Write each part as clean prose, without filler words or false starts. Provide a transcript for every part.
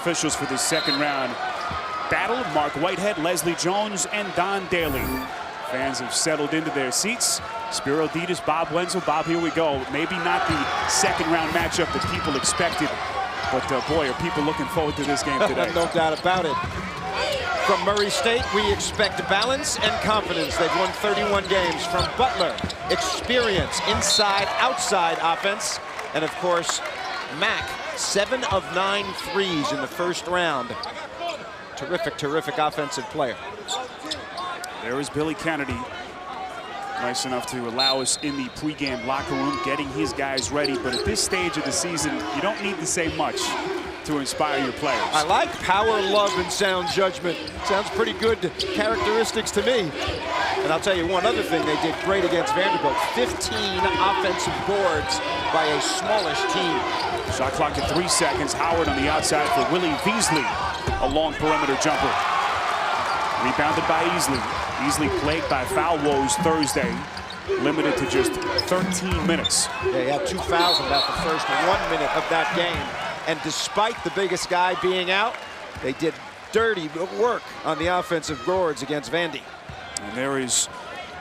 officials for this second round battle. Mark Whitehead, Leslie Jones, and Don Daly. Fans have settled into their seats. Spiro Dedes, Bob Wenzel. Bob, here we go. Maybe not the second round matchup that people expected, but boy, are people looking forward to this game today. No doubt about it. From Murray State, we expect balance and confidence. They've won 31 games. From Butler, experience, inside, outside offense. And of course, Mack, 7 of 9 threes in the first round. Terrific, terrific offensive player. There is Billy Kennedy, nice enough to allow us in the pregame locker room, getting his guys ready. But at this stage of the season, you don't need to say much to inspire your players. I like power, love, and sound judgment. Sounds pretty good characteristics to me. And I'll tell you one other thing they did great against Vanderbilt. 15 offensive boards by a smallish team. Shot clock at 3 seconds. Howard on the outside for Willie Veasley. A long perimeter jumper. Rebounded by Easley. Easley plagued by foul woes Thursday. Limited to just 13 minutes. Yeah, he had 2 fouls in about the first 1 minute of that game. And despite the biggest guy being out, they did dirty work on the offensive boards against Vandy. And there is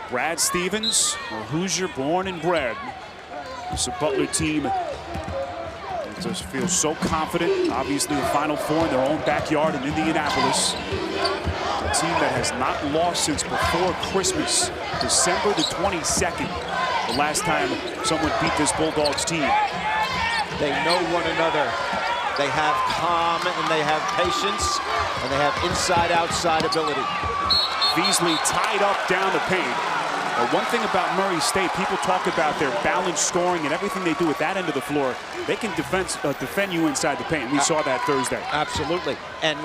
Brad Stevens, a Hoosier born and bred. It's a Butler team that just feels so confident. Obviously, the Final Four in their own backyard in Indianapolis. A team that has not lost since before Christmas, December the 22nd, the last time someone beat this Bulldogs team. They know one another. They have calm and they have patience and they have inside-outside ability. Beasley tied up down the paint. But one thing about Murray State, people talk about their balanced scoring and everything they do at that end of the floor. They can defend you inside the paint. We saw that Thursday. Absolutely. And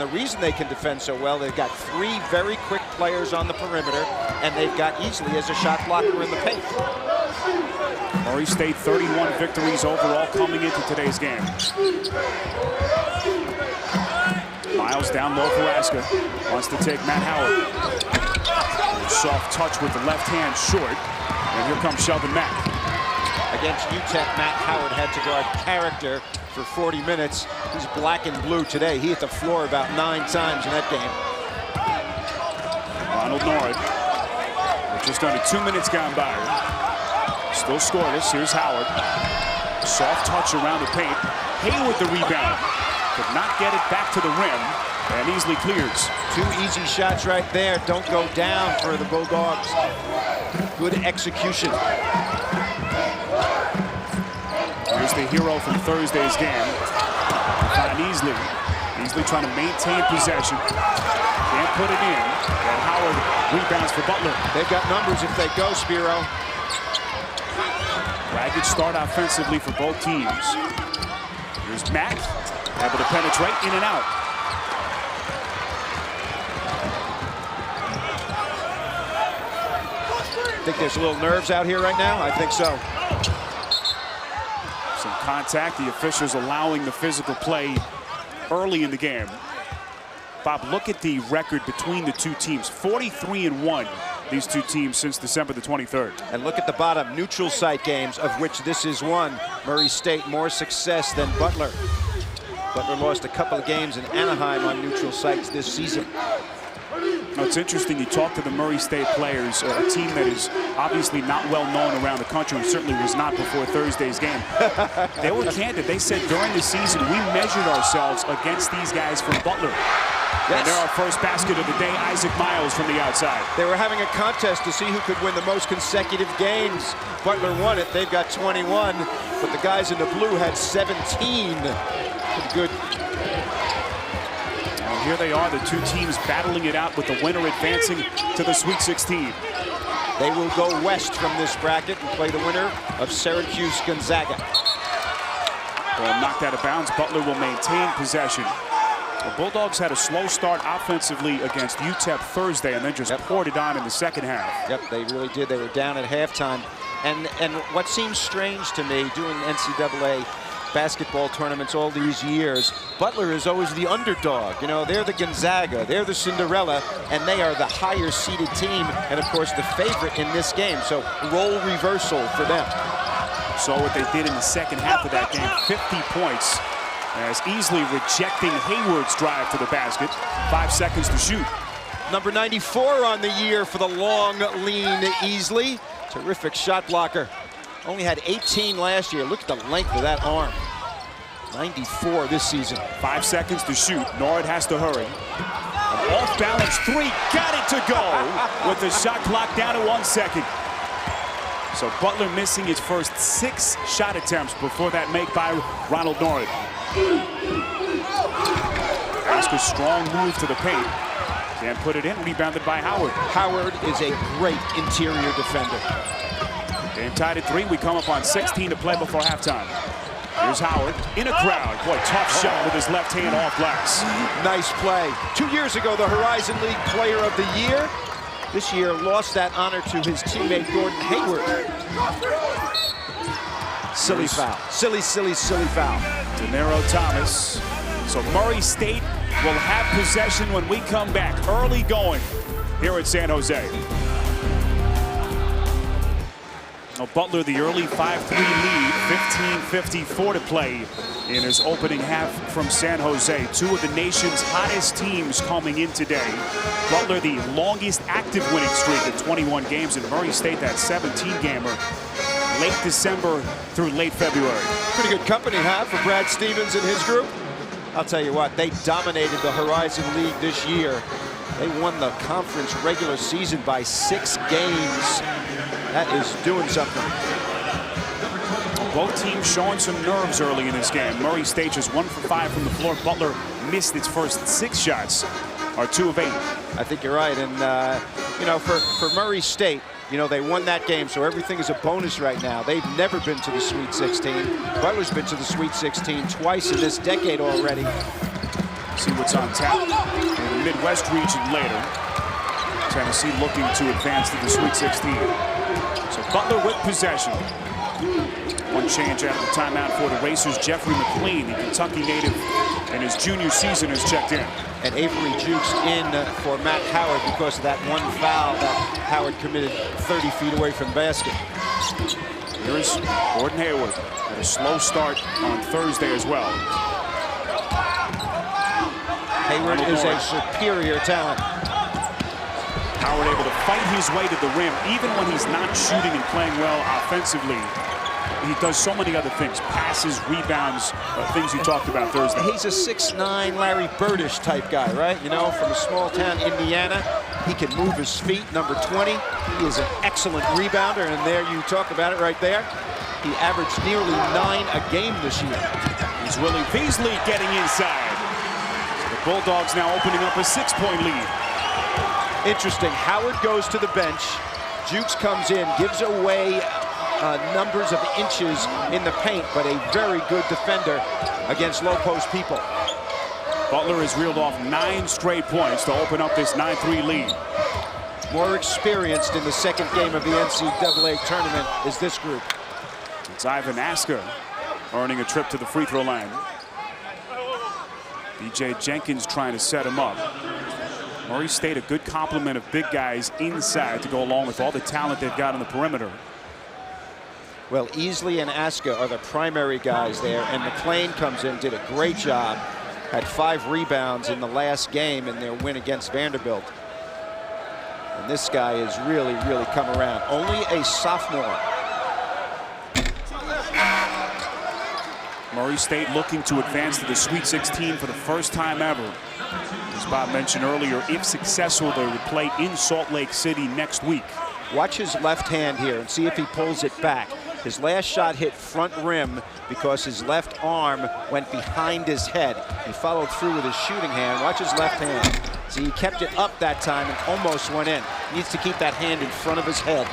the reason they can defend so well, they've got 3 very quick players on the perimeter, and they've got Easley as a shot blocker in the paint. Murray State 31 victories overall coming into today's game. Miles down low for Raska. Wants to take Matt Howard. Soft touch with the left hand short. And here comes Shelvin Mack. Against UTEP, Matt Howard had to guard character for 40 minutes. He's black and blue today. He hit the floor about 9 times in that game. Ronald Norwood. With just under 2 minutes gone by. Still scoreless. Here's Howard. Soft touch around the paint. Hayward the rebound. Could not get it back to the rim. And easily clears. 2 easy shots right there. Don't go down for the Bulldogs. Good execution. Here's the hero from Thursday's game. Find Easley. Easley trying to maintain possession. Can't put it in. And Howard rebounds for Butler. They've got numbers if they go, Spiro. Ragged start offensively for both teams. Here's Mack. Able to penetrate in and out. Think there's a little nerves out here right now? I think so. Some contact. The officials allowing the physical play early in the game. Bob, look at the record between the two teams. 43-1, these two teams since December the 23rd. And look at the bottom, neutral site games, of which this is one. Murray State more success than Butler. Butler lost a couple of games in Anaheim on neutral sites this season. Now, it's interesting, you talk to the Murray State players, a team that is obviously not well known around the country, and certainly was not before Thursday's game. They were candid. They said during the season, we measured ourselves against these guys from Butler. Yes. And they're our first basket of the day, Isaac Miles from the outside. They were having a contest to see who could win the most consecutive games. Butler won it. They've got 21, but the guys in the blue had 17. Good. And here they are, the two teams battling it out with the winner advancing to the Sweet 16. They will go west from this bracket and play the winner of Syracuse-Gonzaga. Well, knocked out of bounds. Butler will maintain possession. The Bulldogs had a slow start offensively against UTEP Thursday and then just poured it on in the second half. Yep, they really did. They were down at halftime. And what seems strange to me, doing NCAA basketball tournaments all these years, Butler is always the underdog. You know, they're the Gonzaga, they're the Cinderella, and they are the higher seeded team, and of course the favorite in this game. So role reversal for them. Saw what they did in the second half of that game. 50 points as easily rejecting Hayward's drive to the basket. 5 seconds to shoot. Number 94 on the year for the long, lean Easley. Terrific shot blocker. Only had 18 last year. Look at the length of that arm. 94 this season. 5 seconds to shoot. Nord has to hurry. An off-balance three. Got it to go with the shot clock down to 1 second. So Butler missing his first 6 shot attempts before that make by Ronald Nord. Aska's strong move to the paint. Can't put it in. Rebounded by Howard. Howard is a great interior defender. Game tied at 3. We come up on 16 to play before halftime. Here's Howard in a crowd. Boy, tough shot with his left hand off glass. Nice play. 2 years ago, the Horizon League Player of the Year. This year, lost that honor to his teammate, Gordon Hayward. Silly foul. Silly, silly, silly foul. Denaro Thomas. So Murray State will have possession when we come back. Early going here at San Jose. Now Butler, the early 5-3 lead, 15:54 to play in his opening half from San Jose. 2 of the nation's hottest teams coming in today. Butler, the longest active winning streak at 21 games, and Murray State, that 17-gamer, late December through late February. Pretty good company, huh, for Brad Stevens and his group? I'll tell you what, they dominated the Horizon League this year. They won the conference regular season by 6 games. That is doing something. Both teams showing some nerves early in this game. Murray State just 1 for 5 from the floor. Butler missed its first 6 shots, or 2 of 8. I think you're right. And, you know, for Murray State, you know, they won that game, so everything is a bonus right now. They've never been to the Sweet 16. Butler's been to the Sweet 16 twice in this decade already. See what's on tap in the Midwest region later. Tennessee looking to advance to the Sweet 16. So Butler with possession. One change after the timeout for the Racers. Jeffrey McLean, the Kentucky native, in his junior season has checked in. And Avery Jukes in for Matt Howard because of that one foul that Howard committed 30 feet away from the basket. Here's Gordon Hayward. Had a slow start on Thursday as well. Hayward is a superior talent. Howard able to fight his way to the rim, even when he's not shooting and playing well offensively. He does so many other things, passes, rebounds, things you talked about Thursday. He's a 6'9" Larry Birdish type guy, right? You know, from a small town, Indiana. He can move his feet, number 20. He is an excellent rebounder, and there you talk about it right there. He averaged nearly 9 a game this year. Here's Willie Beasley getting inside. So the Bulldogs now opening up a 6-point lead. Interesting. Howard goes to the bench. Jukes comes in, gives away numbers of inches in the paint, but a very good defender against low post people. Butler has reeled off 9 straight points to open up this 9-3 lead. More experienced in the second game of the NCAA tournament is this group. It's Ivan Aska earning a trip to the free throw line. BJ Jenkins trying to set him up. Murray State, a good complement of big guys inside to go along with all the talent they've got on the perimeter. Well, Easley and Aska are the primary guys there, and McLean comes in, did a great job, had 5 rebounds in the last game in their win against Vanderbilt. And this guy has really, really come around. Only a sophomore. Murray State looking to advance to the Sweet 16 for the first time ever. As Bob mentioned earlier, if successful, they would play in Salt Lake City next week. Watch his left hand here and see if he pulls it back. His last shot hit front rim because his left arm went behind his head. He followed through with his shooting hand. Watch his left hand. See, he kept it up that time and almost went in. He needs to keep that hand in front of his head.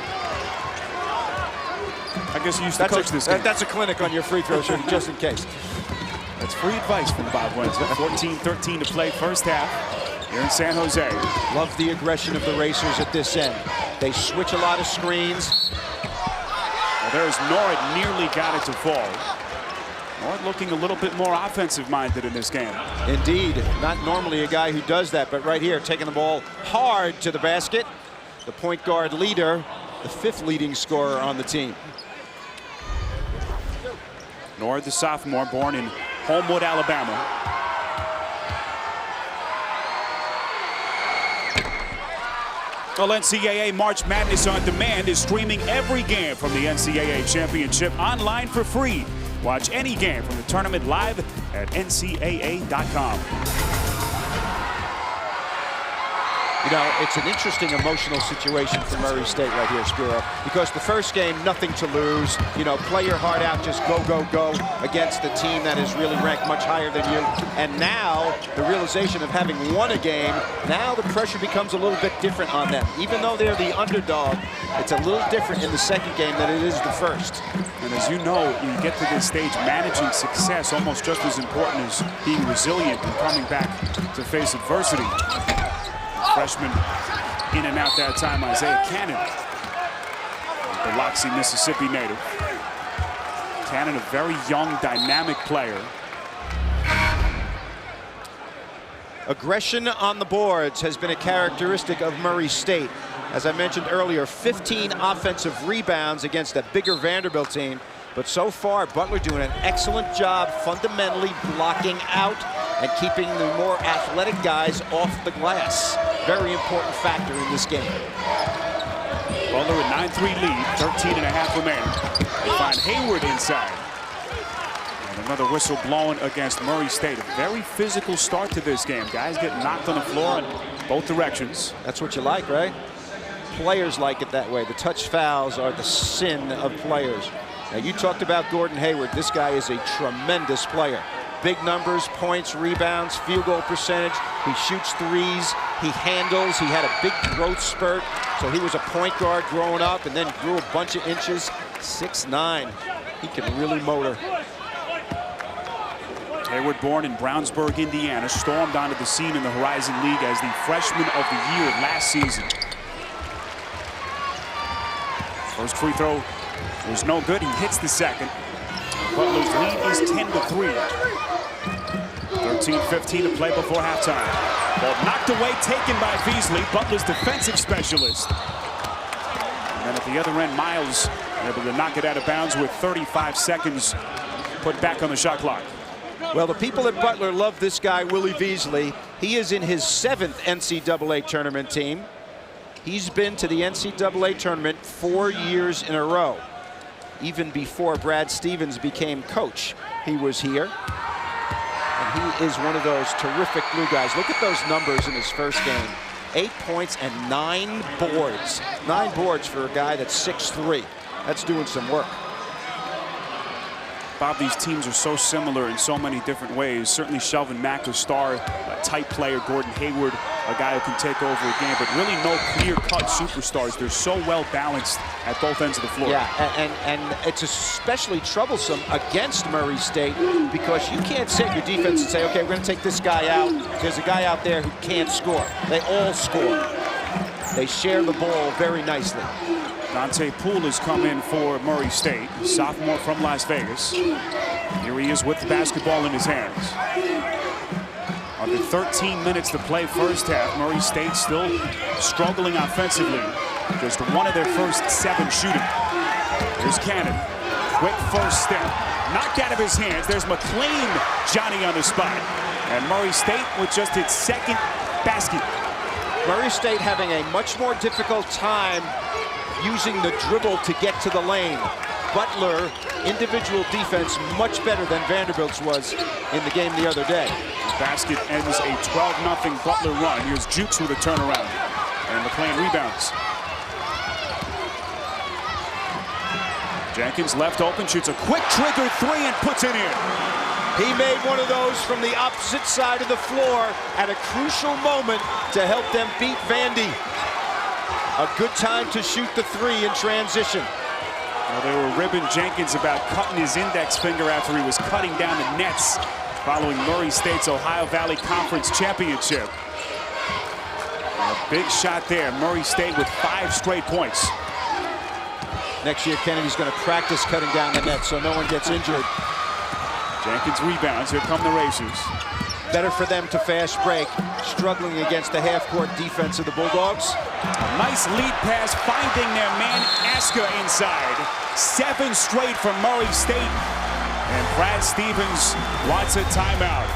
I guess you used to coach this game. That's a clinic on your free throw shooting, just in case. That's free advice from Bob Wenzel. 14-13 to play first half here in San Jose. Love the aggression of the Racers at this end. They switch a lot of screens. Well, there's Nord, nearly got it to fall. Nord looking a little bit more offensive-minded in this game. Indeed, not normally a guy who does that, but right here, taking the ball hard to the basket. The point guard leader, the 5th leading scorer on the team. Nord, the sophomore, born in Homewood, Alabama. Well, NCAA March Madness on Demand is streaming every game from the NCAA Championship online for free. Watch any game from the tournament live at ncaa.com. You know, it's an interesting emotional situation for Murray State right here, Spiro, because the first game, nothing to lose. You know, play your heart out, just go, go, go against a team that is really ranked much higher than you. And now, the realization of having won a game, now the pressure becomes a little bit different on them. Even though they're the underdog, it's a little different in the second game than it is the first. And as you know, you get to this stage, managing success almost just as important as being resilient and coming back to face adversity. Freshman in and out that time, Isaiah Cannon, Biloxi, Mississippi native. Cannon, a very young, dynamic player. Aggression on the boards has been a characteristic of Murray State. As I mentioned earlier, 15 offensive rebounds against a bigger Vanderbilt team. But so far, Butler doing an excellent job fundamentally blocking out and keeping the more athletic guys off the glass. Very important factor in this game. Butler a 9-3 lead, 13.5 remaining. They find Hayward inside. And another whistle blown against Murray State. A very physical start to this game. Guys getting knocked on the floor in both directions. That's what you like, right? Players like it that way. The touch fouls are the sin of players. Now, you talked about Gordon Hayward. This guy is a tremendous player. Big numbers, points, rebounds, field goal percentage. He shoots threes. He handles. He had a big growth spurt. So he was a point guard growing up and then grew a bunch of inches. 6'9". He can really motor. Hayward, born in Brownsburg, Indiana, stormed onto the scene in the Horizon League as the freshman of the year last season. First free throw was no good. He hits the second. Butler's lead is 10-3. 13-15 to play before halftime. Ball knocked away, taken by Beasley, Butler's defensive specialist. And then at the other end, Miles able to knock it out of bounds with 35 seconds put back on the shot clock. Well, the people at Butler love this guy, Willie Beasley. He is in his 7th NCAA tournament team. He's been to the NCAA tournament 4 years in a row. Even before Brad Stevens became coach, he was here. And he is one of those terrific blue guys. Look at those numbers in his first game. 8 points and 9 boards. 9 boards for a guy that's 6'3". That's doing some work. Bob, these teams are so similar in so many different ways. Certainly Shelvin Mack, a star, a tight player. Gordon Hayward, a guy who can take over a game, but really no clear-cut superstars. They're so well balanced at both ends of the floor. Yeah, and it's especially troublesome against Murray State because you can't set your defense and say, okay, we're going to take this guy out. There's a guy out there who can't score. They all score. They share the ball very nicely. Dante Poole has come in for Murray State, sophomore from Las Vegas. Here he is with the basketball in his hands. Under 13 minutes to play first half, Murray State still struggling offensively. Just one of their first 7 shooting. Here's Cannon, quick first step. Knocked out of his hands. There's McLean, Johnny on the spot. And Murray State with just its second basket. Murray State having a much more difficult time using the dribble to get to the lane. Butler, individual defense, much better than Vanderbilt's was in the game the other day. The basket ends a 12-0 Butler run. Here's Jukes with a turnaround. And McLean rebounds. Jenkins left open, shoots a quick trigger 3 and puts it in. He made one of those from the opposite side of the floor at a crucial moment to help them beat Vandy. A good time to shoot the 3 in transition. Well, they were ribbing Jenkins about cutting his index finger after he was cutting down the nets following Murray State's Ohio Valley Conference Championship. A big shot there. Murray State with 5 straight points. Next year, Kennedy's going to practice cutting down the net so no one gets injured. Jenkins rebounds. Here come the Racers. Better for them to fast break, struggling against the half-court defense of the Bulldogs. A nice lead pass, finding their man Aska inside. 7 straight from Murray State. And Brad Stevens wants a timeout.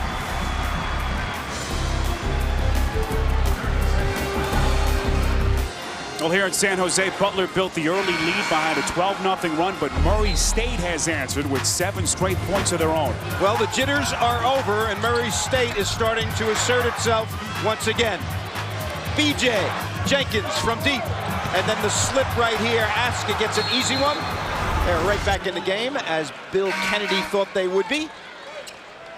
Well, here in San Jose, Butler built the early lead behind a 12-0 run, but Murray State has answered with 7 straight points of their own. Well, the jitters are over, and Murray State is starting to assert itself once again. BJ Jenkins from deep, and then the slip right here. Aska gets an easy one. They're right back in the game, as Bill Kennedy thought they would be.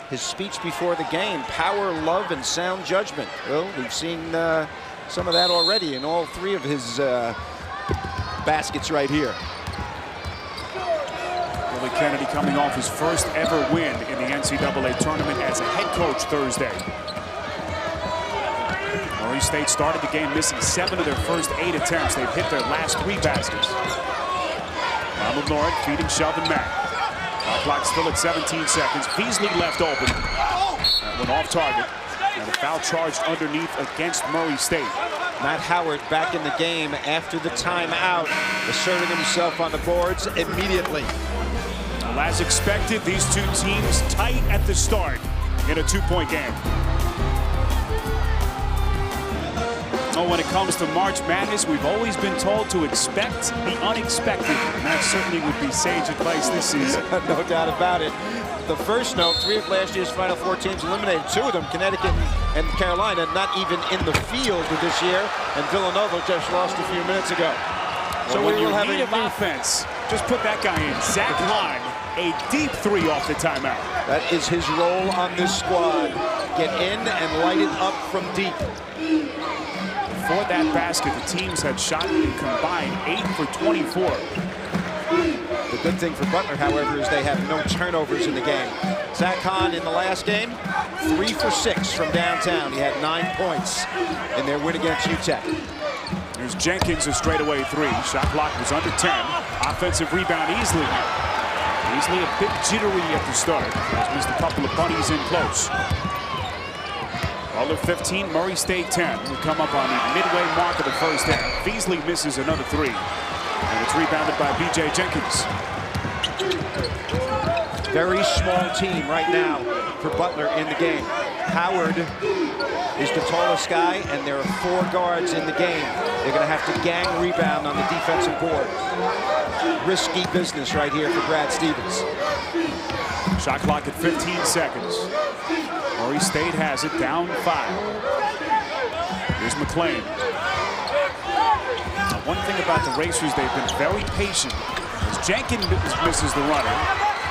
His speech before the game: power, love, and sound judgment. Well, we've seen some of that already in all 3 of his baskets right here. Billy Kennedy coming off his first ever win in the NCAA tournament as a head coach Thursday. Murray State started the game missing 7 of their first 8 attempts. They've hit their last 3 baskets. Ronald Norton feeding Sheldon Mack. Clock still at 17 seconds. Beasley left open. That went off target. And a foul charged underneath against Murray State. Matt Howard back in the game after the timeout, asserting himself on the boards immediately. Well, as expected, these 2 teams tight at the start in a 2-point game. Oh, when it comes to March Madness, we've always been told to expect the unexpected. And that certainly would be sage advice this season. No doubt about it. The first note, 3 of last year's Final Four teams eliminated. 2 of them, Connecticut and Carolina, not even in the field this year. And Villanova just lost a few minutes ago. So when you need an offense, just put that guy in. Zach Hahn, a deep 3 off the timeout. That is his role on this squad. Get in and light it up from deep. Before that basket, the teams had shot in combined 8 for 24. The good thing for Butler, however, is they have no turnovers in the game. Zach Hahn in the last game, 3 for 6 from downtown. He had 9 points in their win against UTEP. There's Jenkins, a straightaway 3. Shot clock was under 10. Offensive rebound easily. Easily a bit jittery at the start. He's missed a couple of bunnies in close. Butler 15, Murray State 10. We come up on the midway mark of the first half. Beasley misses another 3. And it's rebounded by BJ Jenkins. Very small team right now for Butler in the game. Howard is the tallest guy, and there are 4 guards in the game. They're going to have to gang rebound on the defensive board. Risky business right here for Brad Stevens. Shot clock at 15 seconds. Murray State has it, down 5. Here's McClain. Now, one thing about the Racers, they've been very patient. As Jenkins misses the runner,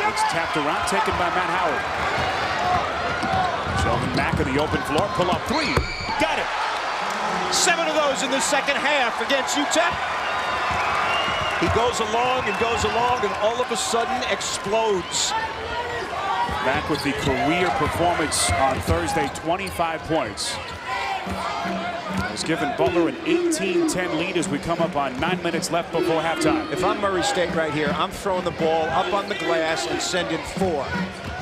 it's tapped around, taken by Matt Howard. Sheldon Mack on the open floor, pull up 3. Got it. 7 of those in the second half against UTEP. He goes along, and all of a sudden explodes. Mack with the career performance on Thursday, 25 points. Has given Butler an 18-10 lead as we come up on 9 minutes left before halftime. If I'm Murray State right here, I'm throwing the ball up on the glass and sending 4.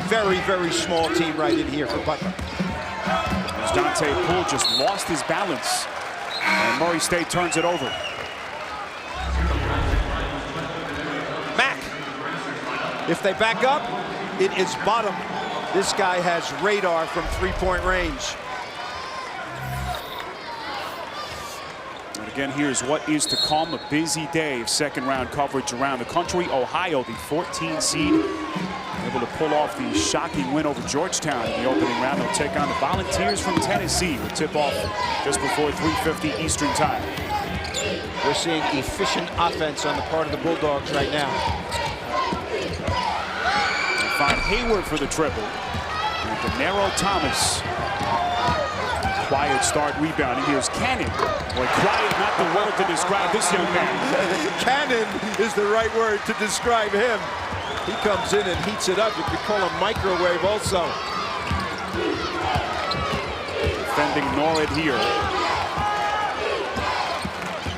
Very, very small team right in here for Butler. As Dante Poole just lost his balance, and Murray State turns it over. Mack, if they back up, it is bottom. This guy has radar from 3-point range. And again, here's what is to come: a busy day of second-round coverage around the country. Ohio, the 14 seed, able to pull off the shocking win over Georgetown in the opening round. They'll take on the Volunteers from Tennessee with tip-off just before 3:50 Eastern time. We're seeing efficient offense on the part of the Bulldogs right now. Find Hayward for the triple. And Denaro Thomas. Quiet start rebounding. Here's Cannon. Boy, quiet, not the word to describe this young man. Cannon is the right word to describe him. He comes in and heats it up. You could call him microwave also. Defending Norwood here.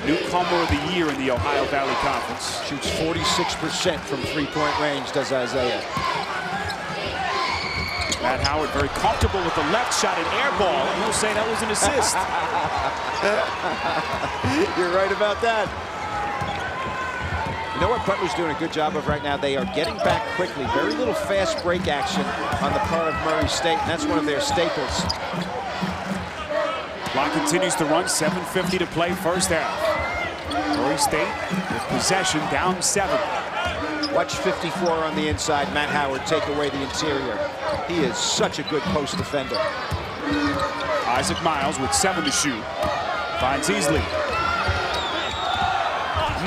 Newcomer of the year in the Ohio Valley Conference. Shoots 46% from 3-point range, does Isaiah. Matt Howard very comfortable with the left shot, an air ball, and he'll say that was an assist. You're right about that. You know what Butler's doing a good job of right now? They are getting back quickly. Very little fast break action on the part of Murray State, and that's one of their staples. Clock continues to run, 7:50 to play first half. Murray State with possession, down 7. Watch 54 on the inside, Matt Howard take away the interior. He is such a good post defender. Isaac Miles with 7 to shoot. Finds Easley.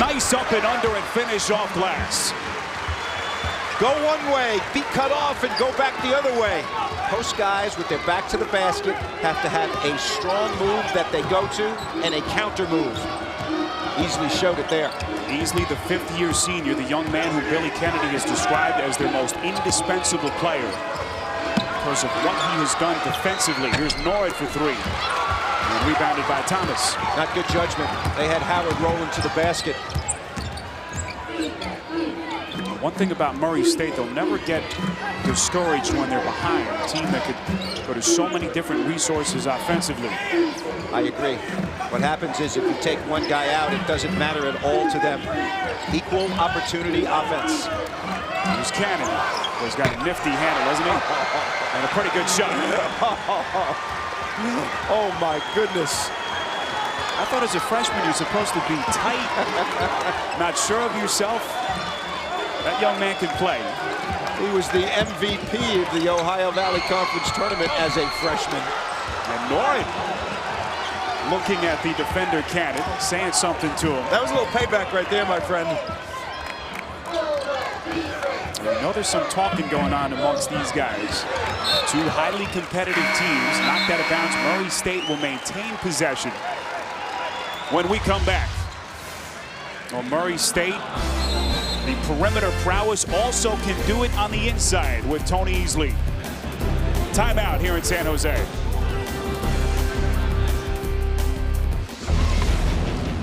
Nice up and under and finish off glass. Go one way, be cut off, and go back the other way. Post guys with their back to the basket have to have a strong move that they go to and a counter move. Easley showed it there. Easley, the 5th-year senior, the young man who Billy Kennedy has described as their most indispensable player because of what he has done defensively. Here's Norwood for 3. And rebounded by Thomas. Not good judgment. They had Howard rolling to the basket. One thing about Murray State, they'll never get discouraged when they're behind. A team that could go to so many different resources offensively. I agree. What happens is if you take one guy out, it doesn't matter at all to them. Equal opportunity offense. Here's Cannon. He's got a nifty handle, hasn't he? And a pretty good shot. Oh my goodness. I thought as a freshman you're supposed to be tight, not sure of yourself. That young man can play. He was the MVP of the Ohio Valley Conference tournament as a freshman. And Norwood looking at the defender Cannon, saying something to him. That was a little payback right there, my friend. You know there's some talking going on amongst these guys. 2 highly competitive teams knocked out of bounds. Murray State will maintain possession when we come back. Well, Murray State, the perimeter prowess, also can do it on the inside with Tony Easley. Timeout here in San Jose.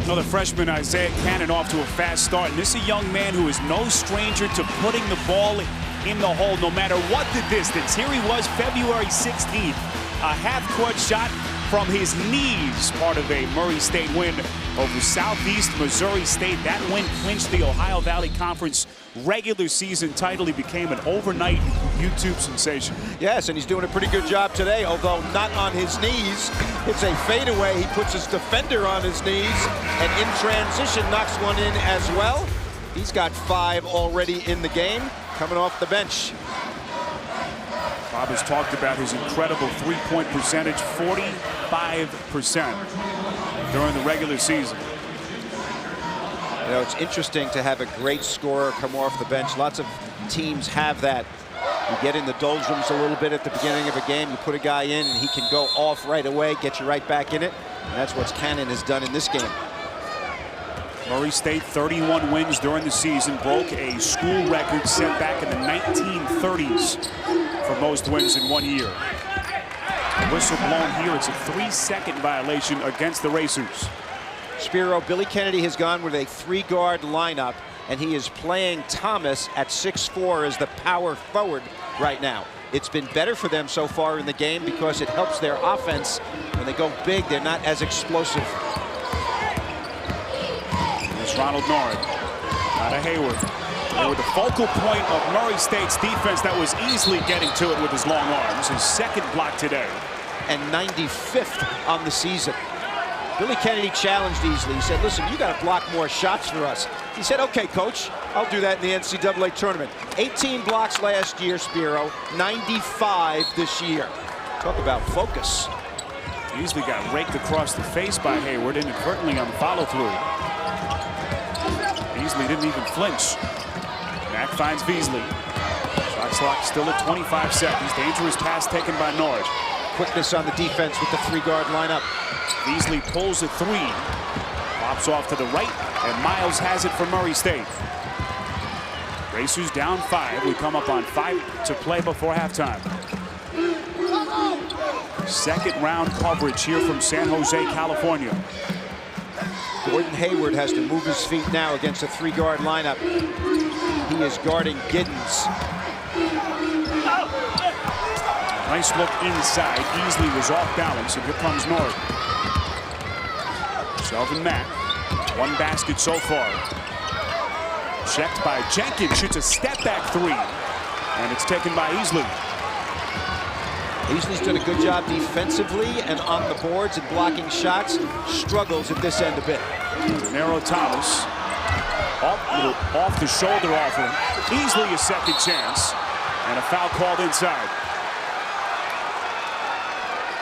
Another freshman, Isaiah Cannon, off to a fast start. And this is a young man who is no stranger to putting the ball in the hole, no matter what the distance. Here he was, February 16th, a half-court shot from his knees, part of a Murray State win over Southeast Missouri State. That win clinched the Ohio Valley Conference regular season title. He became an overnight YouTube sensation. Yes, and he's doing a pretty good job today, although not on his knees. It's a fadeaway. He puts his defender on his knees, and in transition knocks one in as well. He's got 5 already in the game, coming off the bench. Bob has talked about his incredible three-point percentage, 45% during the regular season. You know, it's interesting to have a great scorer come off the bench. Lots of teams have that. You get in the doldrums a little bit at the beginning of a game, you put a guy in and he can go off right away, get you right back in it. And that's what Cannon has done in this game. Murray State, 31 wins during the season, broke a school record set back in the 1930s for most wins in one year. Whistle blown here. It's a 3-second violation against the Racers. Spiro, Billy Kennedy has gone with a 3-guard lineup, and he is playing Thomas at 6'4" as the power forward right now. It's been better for them so far in the game because it helps their offense. When they go big, they're not as explosive. There's Ronald Norwood. Out of Hayward. They were the focal point of Murray State's defense that was easily getting to it with his long arms. His 2nd block today. And 95th on the season. Billy Kennedy challenged Easley. He said, listen, you got to block more shots for us. He said, okay, coach, I'll do that in the NCAA tournament. 18 blocks last year, Spiro, 95 this year. Talk about focus. Easley got raked across the face by Hayward inadvertently on the follow-through. Easley didn't even flinch. Mack finds Beasley. Shot clock still at 25 seconds. Dangerous pass taken by Norwood. Quickness on the defense with the 3-guard lineup. Beasley pulls a 3. Pops off to the right, and Miles has it for Murray State. Racers down 5. We come up on 5 to play before halftime. 2nd round coverage here from San Jose, California. Gordon Hayward has to move his feet now against a 3-guard lineup. He is guarding Giddens. Nice look inside. Easley was off balance, and here comes Norwood. Selvin Mack, 1 basket so far. Checked by Jenkins, shoots a step-back three, and it's taken by Easley. Easley's done a good job defensively and on the boards and blocking shots. Struggles at this end a bit. Narrow Thomas, off the shoulder offering. Easley a second chance, and a foul called inside.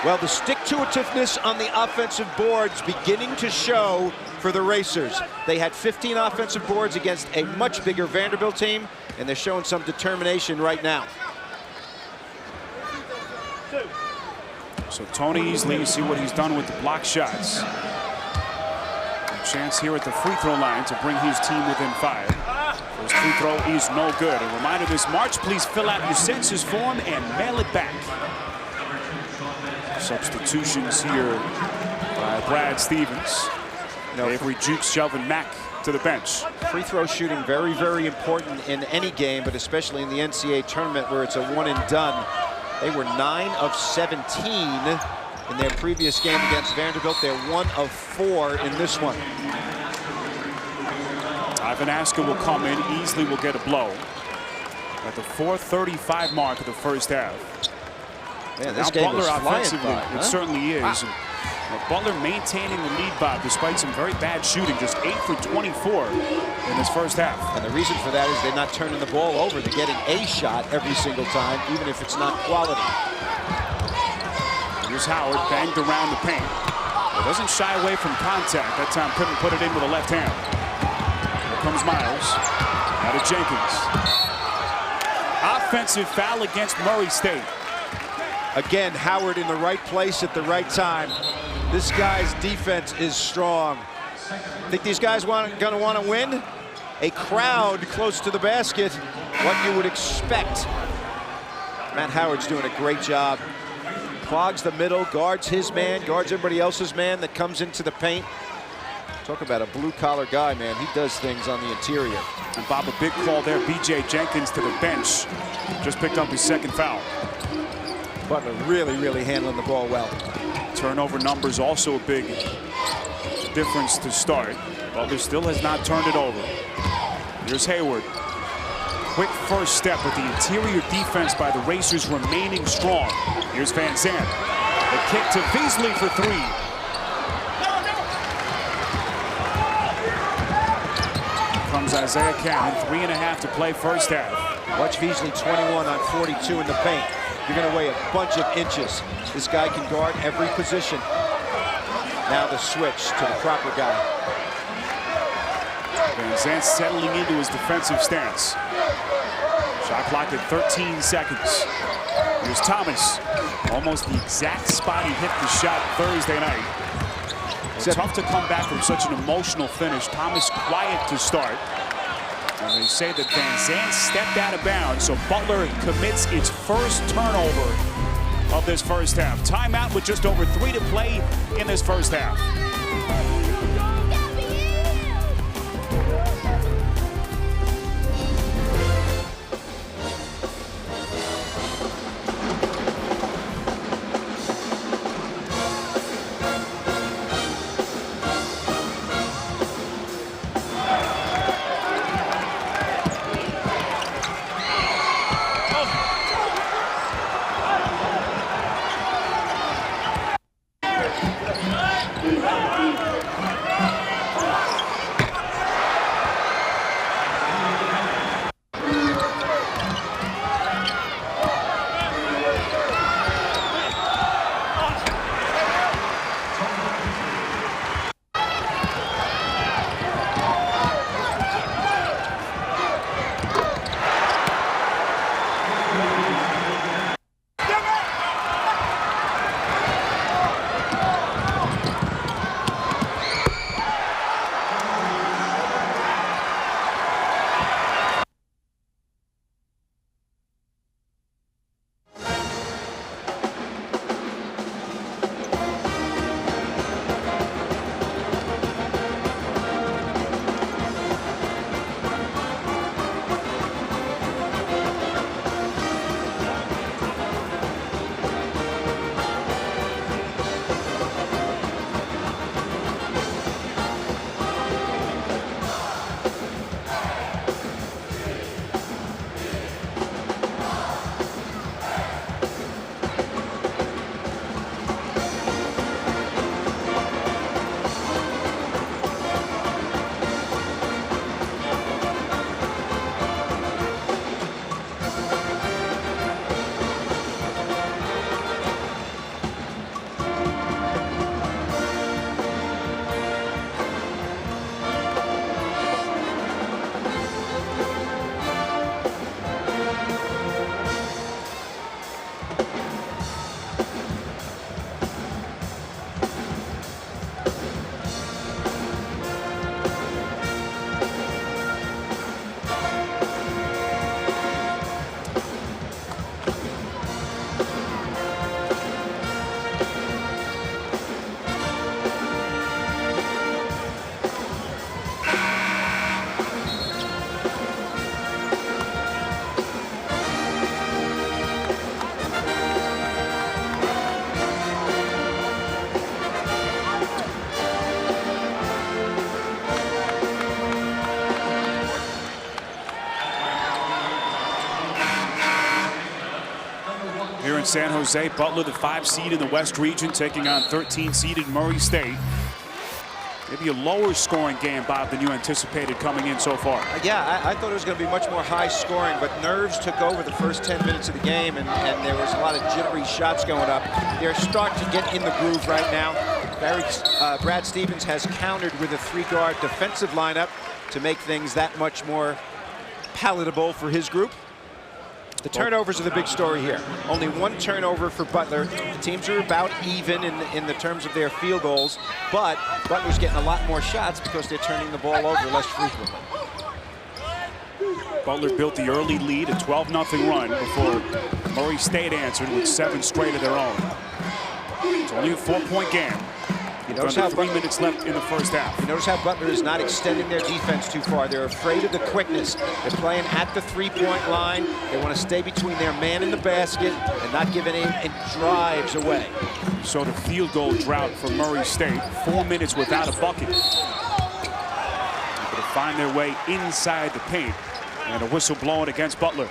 Well, the stick-to-itiveness on the offensive boards beginning to show for the Racers. They had 15 offensive boards against a much bigger Vanderbilt team, and they're showing some determination right now. So Tony Easley, you see what he's done with the block shots. A chance here at the free throw line to bring his team within 5. First free throw is no good. A reminder this March, please fill out your census form and mail it back. Substitutions here by Brad Stevens. Avery Jukes shoving Mack to the bench. Free throw shooting very, very important in any game, but especially in the NCAA tournament where it's a one and done. They were 9 of 17 in their previous game against Vanderbilt. They're 1 of 4 in this one. Ivan Aska will come in. Easley will get a blow at the 4:35 mark of the first half. Man, this now game Butler is offensively, flying by, it certainly is. Wow. And, Butler maintaining the lead, Bob, despite some very bad shooting, just 8 for 24 in this first half. And the reason for that is they're not turning the ball over. They're getting a shot every single time, even if it's not quality. Here's Howard, banged around the paint. But doesn't shy away from contact. That time couldn't put it in with a left hand. Here comes Miles. Out of Jenkins. Offensive foul against Murray State. Again, Howard in the right place at the right time. This guy's defense is strong. Think these guys going to want to win? A crowd close to the basket, what you would expect. Matt Howard's doing a great job. Clogs the middle, guards his man, guards everybody else's man that comes into the paint. Talk about a blue-collar guy, man. He does things on the interior. And Bob, a big call there. B.J. Jenkins to the bench. Just picked up his second foul. Butler really, really handling the ball well. Turnover numbers also a big difference to start. Butler still has not turned it over. Here's Hayward. Quick first step with the interior defense by the Racers remaining strong. Here's Van Zandt. The kick to Beasley for 3. Comes Isaiah Cannon, 3.5 to play first half. Watch Beasley 21 on 42 in the paint. You're going to weigh a bunch of inches. This guy can guard every position. Now the switch to the proper guy. Van Zandt settling into his defensive stance. Shot clock at 13 seconds. Here's Thomas. Almost the exact spot he hit the shot Thursday night. Tough to come back from such an emotional finish. Thomas quiet to start. And they say that Van Zandt stepped out of bounds, so Butler commits its first turnover of this first half. Timeout with just over 3 to play in this first half. San Jose. Butler, the 5 seed in the West region, taking on 13 seeded Murray State. Maybe a lower scoring game, Bob, than you anticipated coming in so far. Yeah, I thought it was going to be much more high scoring, but nerves took over the first 10 minutes of the game, and there was a lot of jittery shots going up. They're starting to get in the groove right now. Brad Stevens has countered with a 3-guard defensive lineup to make things that much more palatable for his group. The turnovers are the big story here. Only 1 turnover for Butler. The teams are about even in the terms of their field goals, but Butler's getting a lot more shots because they're turning the ball over less frequently. Butler built the early lead, a 12-0 run, before Murray State answered with 7 straight of their own. It's only a 4-point game. You notice Under how 3 minutes left in the first half. You notice how Butler is not extending their defense too far. They're afraid of the quickness. They're playing at the 3-point line. They want to stay between their man and the basket and not give any drives away. So the field goal drought for Murray State, 4 minutes without a bucket. Able to find their way inside the paint, and a whistle blowing against Butler.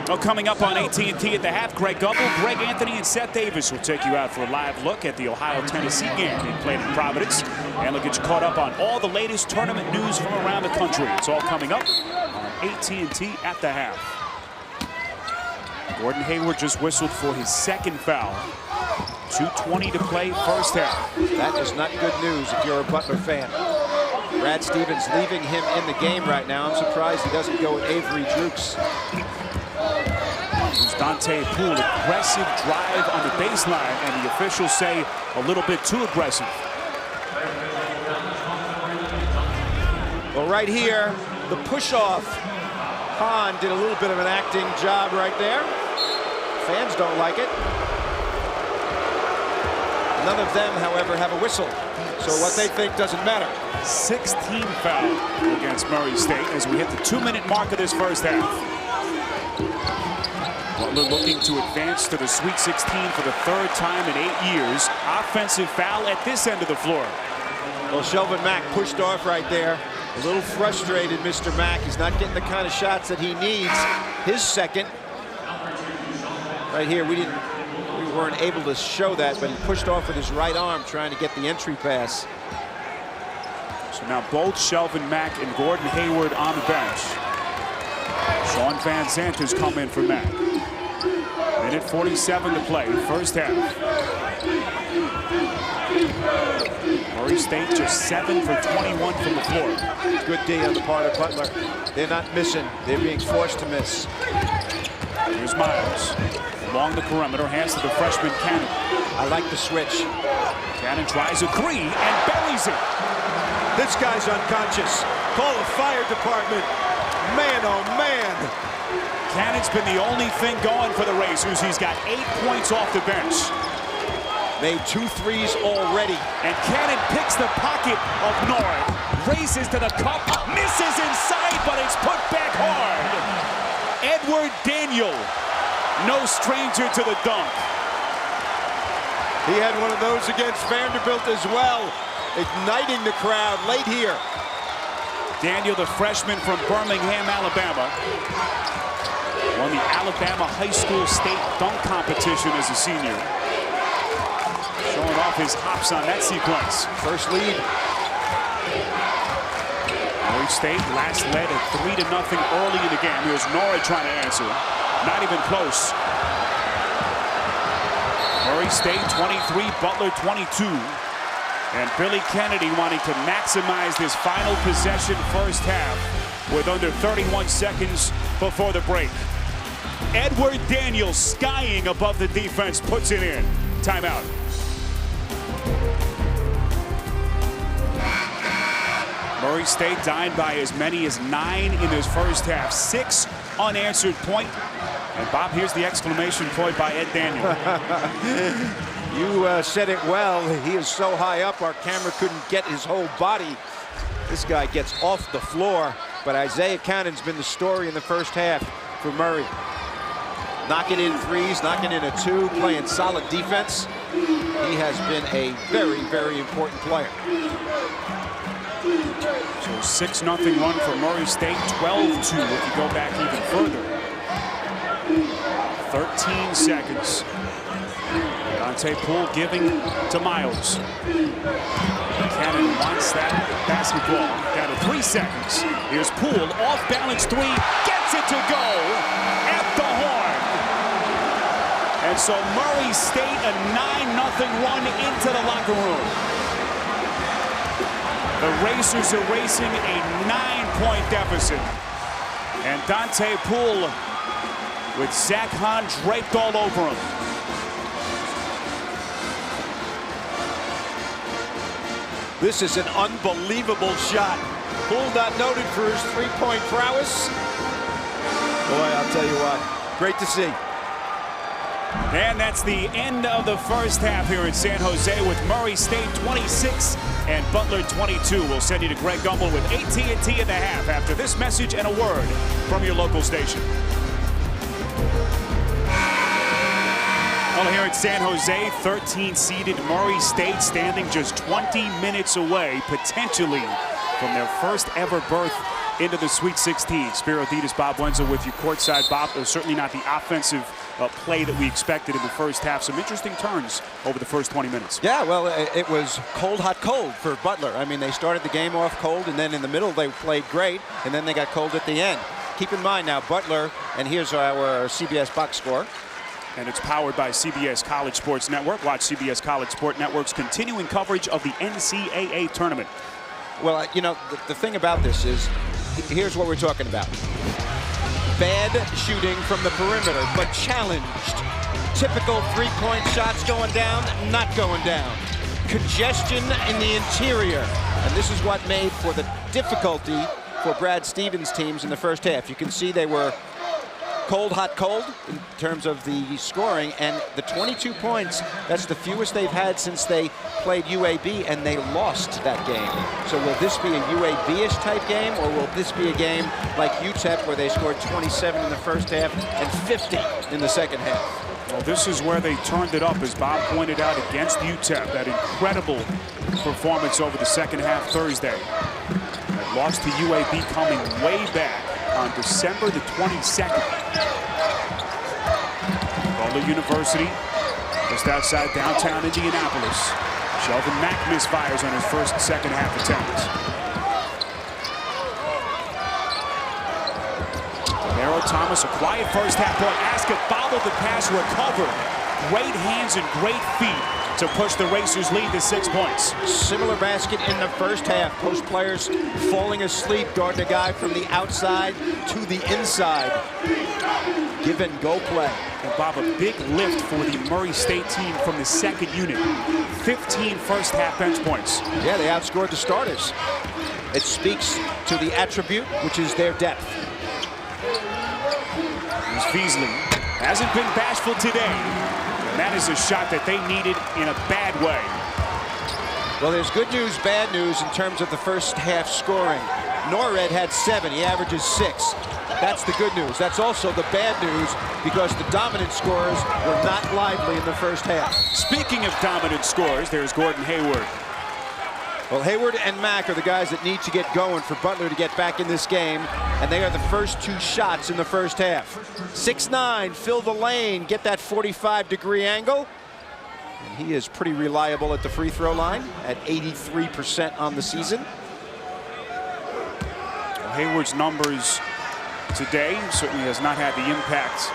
Well, coming up on AT&T at the half, Greg Gumbel, Greg Anthony, and Seth Davis will take you out for a live look at the Ohio-Tennessee game being played in Providence. And we'll get you caught up on all the latest tournament news from around the country. It's all coming up on AT&T at the half. Gordon Hayward just whistled for his 2nd foul. 2:20 to play first half. That is not good news if you're a Butler fan. Brad Stevens leaving him in the game right now. I'm surprised he doesn't go with Avery Drukes. Dante Poole, aggressive drive on the baseline, and the officials say a little bit too aggressive. Well, right here, the push-off. Hahn did a little bit of an acting job right there. Fans don't like it. None of them, however, have a whistle. So what they think doesn't matter. 16 foul against Murray State as we hit the 2-minute mark of this first half. Butler looking to advance to the Sweet 16 for the 3rd time in 8 years. Offensive foul at this end of the floor. Well, Shelvin Mack pushed off right there. A little frustrated, Mr. Mack. He's not getting the kind of shots that he needs. His 2nd. Right here, we weren't able to show that, but he pushed off with his right arm trying to get the entry pass. So now both Shelvin Mack and Gordon Hayward on the bench. Sean Van Zandt has come in for Mack. Minute 47 to play, first half. Murray State just 7 for 21 from the floor. Good D on the part of Butler. They're not missing. They're being forced to miss. Here's Miles. Along the perimeter, hands to the freshman Cannon. I like the switch. Cannon tries a 3 and buries it. This guy's unconscious. Call the fire department. Man, oh man. Cannon's been the only thing going for the Racers. He's got 8 points off the bench. Made 2 threes already. And Cannon picks the pocket of North. Races to the cup. Misses inside, but it's put back hard. Edward Daniel. No stranger to the dunk. He had one of those against Vanderbilt as well. Igniting the crowd late here. Daniel, the freshman from Birmingham, Alabama. Won the Alabama High School State Dunk Competition as a senior. Showing off his hops on that sequence. First lead. Murray State last led at 3-0 early in the game. Here's Nora trying to answer. Not even close. Murray State 23, Butler 22. And Billy Kennedy wanting to maximize this final possession first half with under 31 seconds before the break. Edward Daniel skying above the defense, puts it in. Timeout. Murray State dying by as many as 9 in this first half. 6 unanswered point. And Bob, here's the exclamation point by Ed Daniel. You said it well. He is so high up, our camera couldn't get his whole body. This guy gets off the floor, but Isaiah Cannon's been the story in the first half for Murray. Knocking in threes, knocking in a 2, playing solid defense. He has been a very, very important player. So 6-0 run for Murray State, 12-2 if you go back even further. 13 seconds. Dante Poole giving to Miles. Cannon wants that basketball. Down to 3 seconds. Here's Poole, off balance three, gets it to go at the horn. And so Murray State a 9-0 run into the locker room. The Racers are racing a 9-point deficit. And Dante Poole with Zach Hahn draped all over him. This is an unbelievable shot. Poole not noted for his three-point prowess. Boy, I'll tell you what, great to see. And that's the end of the first half here in San Jose with Murray State 26 and Butler 22. We'll send you to Greg Gumbel with AT&T in the half after this message and a word from your local station. Well, here in San Jose, 13-seeded Murray State standing just 20 minutes away, potentially, from their first ever berth into the Sweet 16. Spiro Ditas, Bob Wenzel with you courtside. Bob, certainly not the offensive play that we expected in the first half. Some interesting turns over the first 20 minutes. Yeah, well, it was cold, hot, cold for Butler. I mean, they started the game off cold, and then in the middle they played great, and then they got cold at the end. Keep in mind now, Butler, and here's our CBS box score. And it's powered by CBS College Sports Network. Watch CBS College Sports Network's continuing coverage of the NCAA tournament. Well, you know, the thing about this is, here's what we're talking about. Bad shooting from the perimeter, but challenged. Typical three-point shots going down, not going down. Congestion in the interior. And this is what made for the difficulty for Brad Stevens' teams in the first half. You can see they were cold, hot, cold in terms of the scoring, and the 22 points, that's the fewest they've had since they played UAB, and they lost that game. So will this be a UAB-ish type game, or will this be a game like UTEP where they scored 27 in the first half and 50 in the second half? Well, this is where they turned it up, as Bob pointed out, against UTEP. That incredible performance over the second half Thursday. That loss to UAB coming way back on December the 22nd. Butler University, just outside downtown Indianapolis. Shelvin Mack misfires on his first and second half attempts. Romero Thomas, a quiet first half. Boy, Aska followed the pass, recovered. Great hands and great feet to push the Racers' lead to 6 points. Similar basket in the first half. Post players falling asleep, guarding a guy from the outside to the inside. Give and go play. And Bob, a big lift for the Murray State team from the second unit. 15 first half bench points. Yeah, they outscored the starters. It speaks to the attribute, which is their depth. Here's Beasley. Hasn't been bashful today. And that is a shot that they needed in a bad way. Well, there's good news, bad news in terms of the first half scoring. Norred had 7. He averages 6. That's the good news. That's also the bad news because the dominant scorers were not lively in the first half. Speaking of dominant scores, there's Gordon Hayward. Well, Hayward and Mack are the guys that need to get going for Butler to get back in this game, and they are the first 2 shots in the first half. 6'9", fill the lane, get that 45-degree angle. And he is pretty reliable at the free throw line at 83% on the season. Well, Hayward's numbers today certainly has not had the impact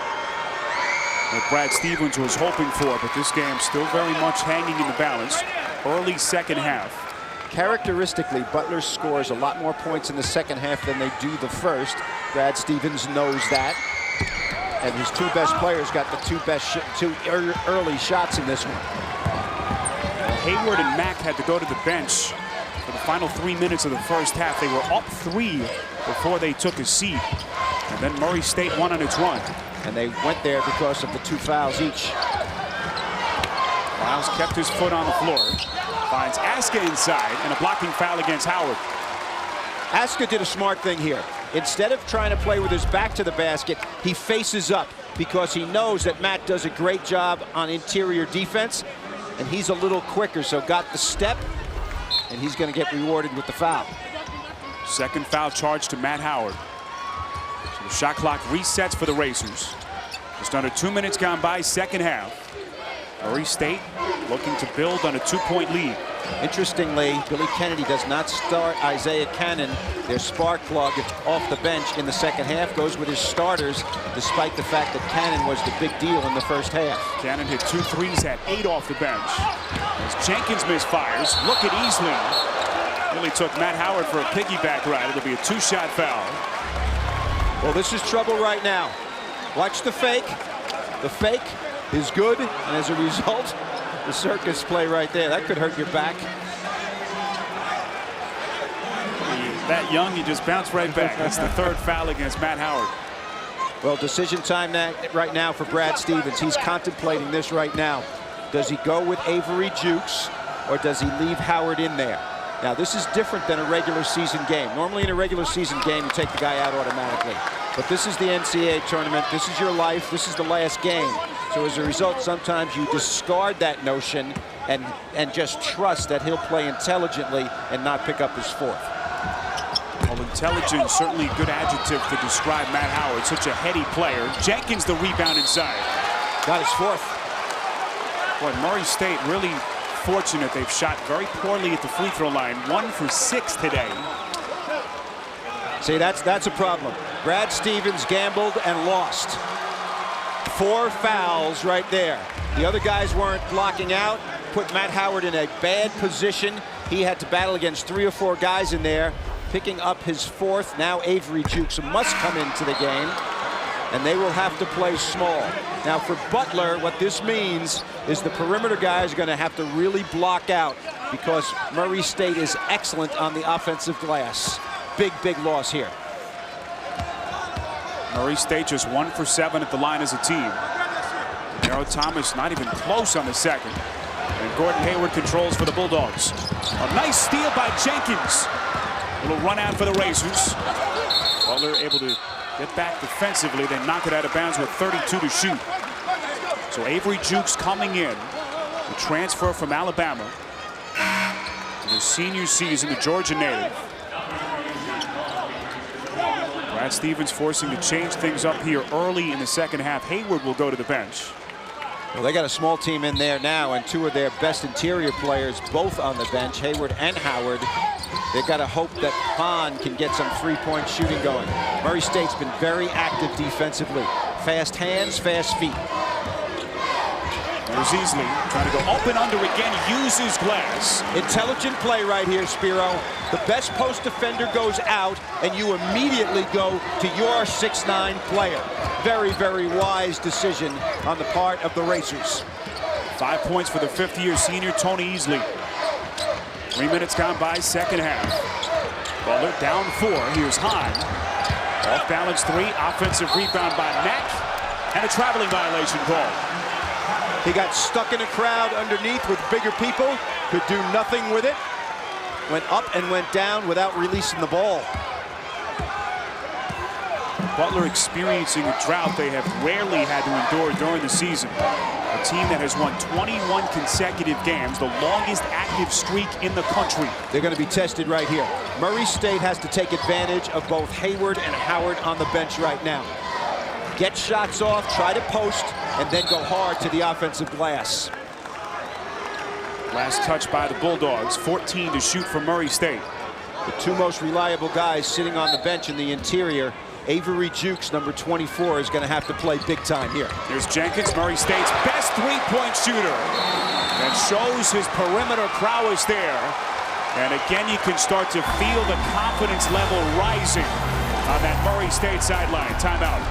that Brad Stevens was hoping for, but this game still very much hanging in the balance. Early second half. Characteristically, Butler scores a lot more points in the second half than they do the first. Brad Stevens knows that. And his 2 best players got the 2 early shots in this one. Well, Hayward and Mack had to go to the bench for the final 3 minutes of the first half. They were up 3 before they took a seat. And then Murray State won on its run. And they went there because of the 2 fouls each. Miles kept his foot on the floor. Finds Aska inside, and a blocking foul against Howard. Aska did a smart thing here. Instead of trying to play with his back to the basket, he faces up because he knows that Matt does a great job on interior defense, and he's a little quicker, so got the step and he's going to get rewarded with the foul. Second foul charge to Matt Howard. So the shot clock resets for the Racers. Just under 2 minutes gone by, second half. Murray State looking to build on a 2-point lead. Interestingly, Billy Kennedy does not start Isaiah Cannon, their spark plug, off the bench in the second half. Goes with his starters, despite the fact that Cannon was the big deal in the first half. Cannon hit 2 threes, had 8 off the bench. As Jenkins misfires, look at Easley. Really took Matt Howard for a piggyback ride. It'll be a 2-shot foul. Well, this is trouble right now. Watch the fake. The fake is good, and as a result, the circus play right there. That could hurt your back. That young, you just bounce right back. That's the third foul against Matt Howard. Well, decision time right now for Brad Stevens. He's contemplating this right now. Does he go with Avery Jukes, or does he leave Howard in there? Now, this is different than a regular season game. Normally in a regular season game, you take the guy out automatically. But this is the NCAA tournament. This is your life. This is the last game. So as a result, sometimes you discard that notion and just trust that he'll play intelligently and not pick up his fourth. Well, intelligent, certainly a good adjective to describe Matt Howard. Such a heady player. Jenkins the rebound inside. Got his fourth. Boy, Murray State really fortunate. They've shot very poorly at the free throw line. 1 for 6 today. See, that's a problem. Brad Stevens gambled and lost. 4 fouls right there. The other guys weren't blocking out. Put Matt Howard in a bad position. He had to battle against 3 or 4 guys in there. Picking up his fourth. Now Avery Jukes must come into the game, and they will have to play small. Now for Butler, what this means is the perimeter guys are going to have to really block out, because Murray State is excellent on the offensive glass. Big, big loss here. Murray State just 1 for 7 at the line as a team. Darrow Thomas not even close on the second. And Gordon Hayward controls for the Bulldogs. A nice steal by Jenkins. Little run out for the Racers. Butler able to get back defensively, then knock it out of bounds with 32 to shoot. So Avery Jukes coming in. The transfer from Alabama. In his senior season, the Georgia native. Brad Stevens forcing to change things up here early in the second half. Hayward will go to the bench. Well, they got a small team in there now, and 2 of their best interior players both on the bench, Hayward and Howard. They've got to hope that Hahn can get some 3-point shooting going. Murray State's been very active defensively. Fast hands, fast feet. There's Easley trying to go up and under again, uses glass. Intelligent play right here, Spiro. The best post defender goes out, and you immediately go to your 6'9" player. Very, very wise decision on the part of the Racers. 5 points for the 5th-year senior Tony Easley. 3 minutes gone by, second half. Butler down 4. Here's Hahn. Off balance 3. Offensive rebound by Mack. And a traveling violation call. He got stuck in a crowd underneath with bigger people. Could do nothing with it. Went up and went down without releasing the ball. Butler experiencing a drought they have rarely had to endure during the season. A team that has won 21 consecutive games, the longest active streak in the country. They're going to be tested right here. Murray State has to take advantage of both Hayward and Howard on the bench right now. Get shots off, try to post, and then go hard to the offensive glass. Last touch by the Bulldogs, 14 to shoot for Murray State. The 2 most reliable guys sitting on the bench in the interior. Avery Jukes, number 24, is going to have to play big time here. Here's Jenkins, Murray State's best 3-point shooter. And shows his perimeter prowess there. And again, you can start to feel the confidence level rising on that Murray State sideline. Timeout.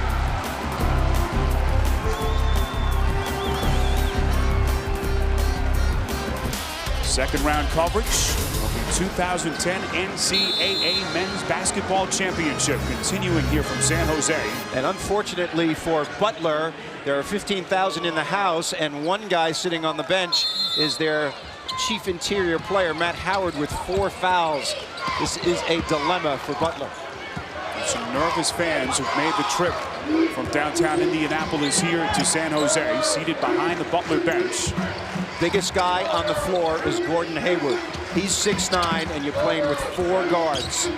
Second round coverage of the 2010 NCAA Men's Basketball Championship continuing here from San Jose. And unfortunately for Butler, there are 15,000 in the house, and 1 guy sitting on the bench is their chief interior player, Matt Howard, with 4 fouls. This is a dilemma for Butler. Some nervous fans who've made the trip from downtown Indianapolis here to San Jose, seated behind the Butler bench. Biggest guy on the floor is Gordon Hayward. He's 6'9", and you're playing with 4 guards.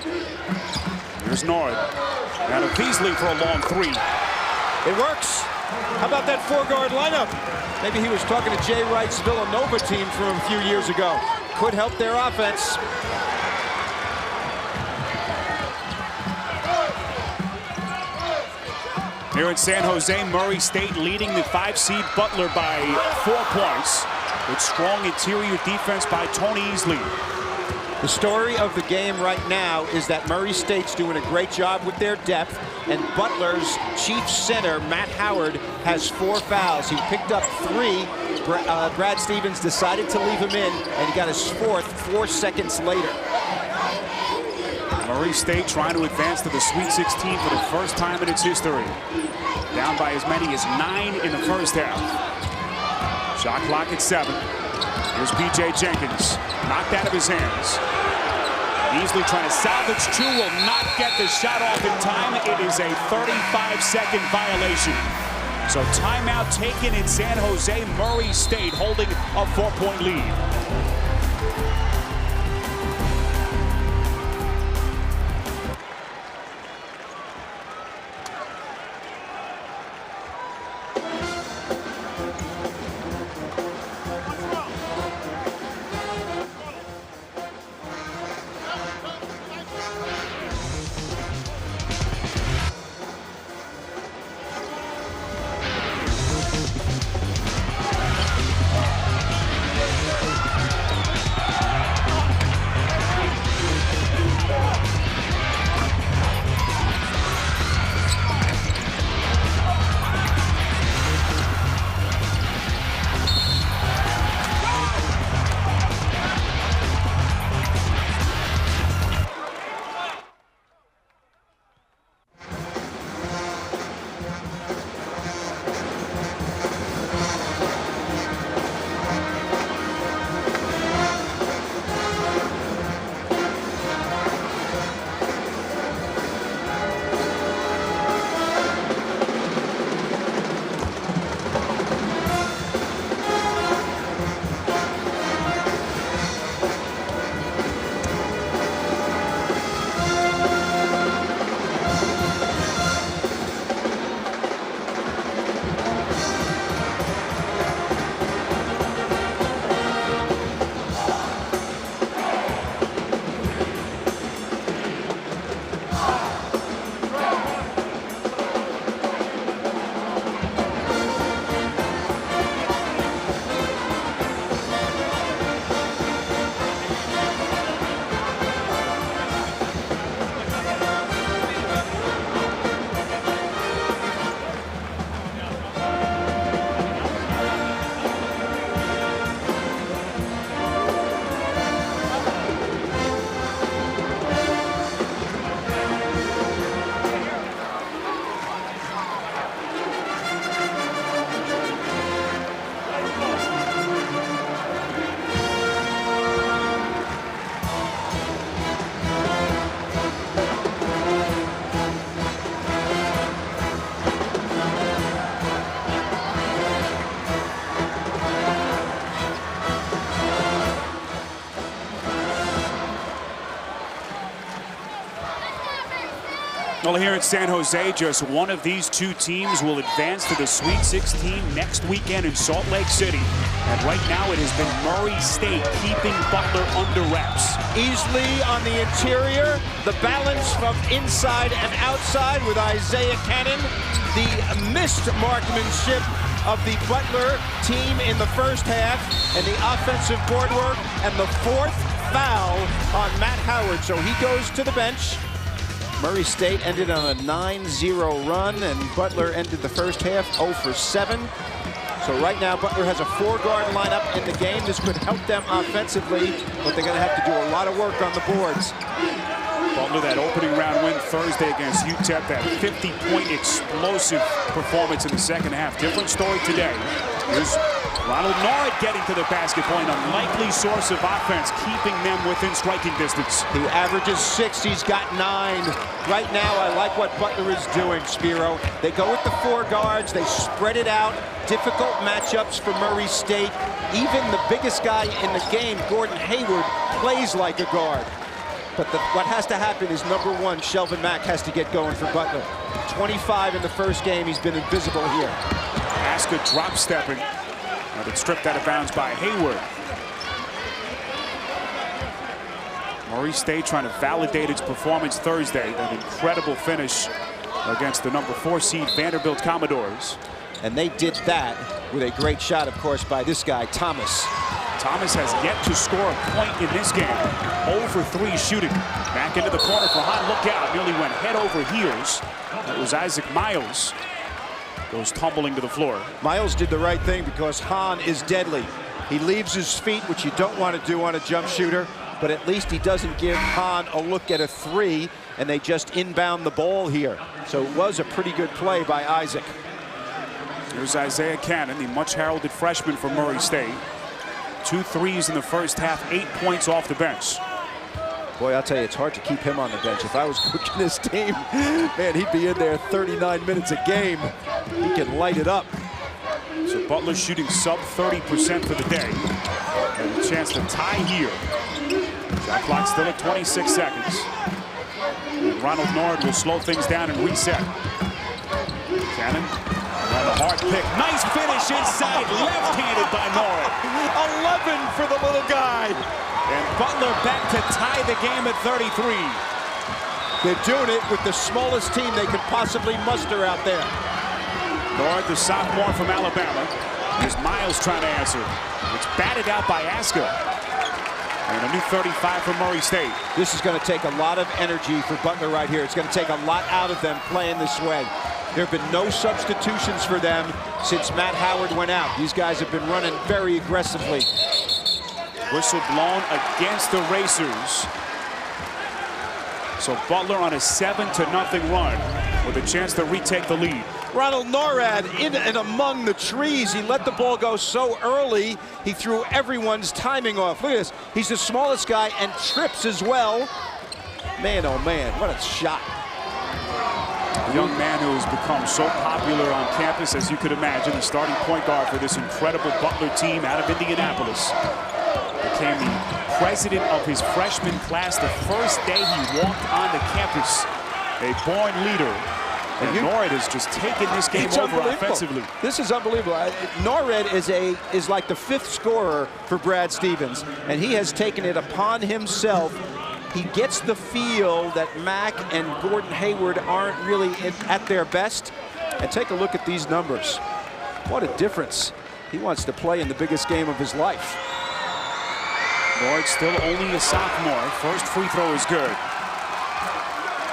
Here's Nord. Out of Beasley for a long 3. It works. How about that 4-guard lineup? Maybe he was talking to Jay Wright's Villanova team from a few years ago. Could help their offense. Here in San Jose, Murray State leading the 5-seed Butler by 4 points, with strong interior defense by Tony Easley. The story of the game right now is that Murray State's doing a great job with their depth, and Butler's chief center, Matt Howard, has 4 fouls. He picked up 3. Brad Stevens decided to leave him in, and he got his 4th 4 seconds later. Murray State trying to advance to the Sweet 16 for the first time in its history. Down by as many as 9 in the first half. Shot clock at 7. Here's P.J. Jenkins, knocked out of his hands. Easley trying to salvage 2, will not get the shot off in time. It is a 35-second violation. So timeout taken in San Jose. Murray State holding a 4-point lead. Well, here in San Jose, just one of these 2 teams will advance to the Sweet 16 next weekend in Salt Lake City. And right now it has been Murray State keeping Butler under wraps. Easley on the interior, the balance from inside and outside with Isaiah Cannon. The missed marksmanship of the Butler team in the first half, and the offensive board work, and the 4th foul on Matt Howard. So he goes to the bench. Murray State ended on a 9-0 run, and Butler ended the first half 0 for 7. So right now, Butler has a 4-guard lineup in the game. This could help them offensively, but they're going to have to do a lot of work on the boards. Butler, that opening round win Thursday against UTEP, that 50-point explosive performance in the second half. Different story today. Here's Ronald Norwood getting to the basket point, a likely source of offense, keeping them within striking distance. He averages 6, he's got 9. Right now, I like what Butler is doing, Spiro. They go with the 4 guards, they spread it out. Difficult matchups for Murray State. Even the biggest guy in the game, Gordon Hayward, plays like a guard. But what has to happen is, number 1, Shelvin Mack has to get going for Butler. 25 in the first game, he's been invisible here. Aska drop stepping, but stripped out of bounds by Hayward. Murray State trying to validate its performance Thursday. That incredible finish against the number 4 seed Vanderbilt Commodores. And they did that with a great shot, of course, by this guy, Thomas. Thomas has yet to score a point in this game. 0 for 3 shooting. Back into the corner for Hahn. Look out. Nearly went head over heels. That was Isaac Miles. Goes tumbling to the floor. Miles did the right thing because Hahn is deadly. He leaves his feet, which you don't want to do on a jump shooter, but at least he doesn't give Hahn a look at a 3, and they just inbound the ball here. So it was a pretty good play by Isaac. Here's Isaiah Cannon, the much heralded freshman from Murray State. 2 threes in the first half, 8 points off the bench. Boy, I'll tell you, it's hard to keep him on the bench. If I was coaching this team, man, he'd be in there 39 minutes a game. He can light it up. So Butler shooting sub 30% for the day. And a chance to tie here. Shot clock still at 26 seconds. And Ronald Norwood will slow things down and reset. Cannon on a hard pick. Nice finish inside, left-handed by Norwood. 11 for the little guy. And Butler back to tie the game at 33. They're doing it with the smallest team they could possibly muster out there. Norwood, the sophomore from Alabama. Here's Miles trying to answer. It's batted out by Aska. And a new 35 for Murray State. This is going to take a lot of energy for Butler right here. It's going to take a lot out of them playing this way. There have been no substitutions for them since Matt Howard went out. These guys have been running very aggressively. Whistle blown against the Racers. So Butler on a 7-0 run with a chance to retake the lead. Ronald Norwood in and among the trees. He let the ball go so early, he threw everyone's timing off. Look at this. He's the smallest guy and trips as well. Man, oh man, what a shot. A young man who has become so popular on campus, as you could imagine, the starting point guard for this incredible Butler team out of Indianapolis. Became the president of his freshman class the first day he walked on the campus. A born leader. And Norwood has just taken this game over offensively. This is unbelievable. Norwood is like the 5th scorer for Brad Stevens, and he has taken it upon himself. He gets the feel that Mack and Gordon Hayward aren't really at their best. And take a look at these numbers. What a difference. He wants to play in the biggest game of his life. Norwood still only a sophomore. First free throw is good.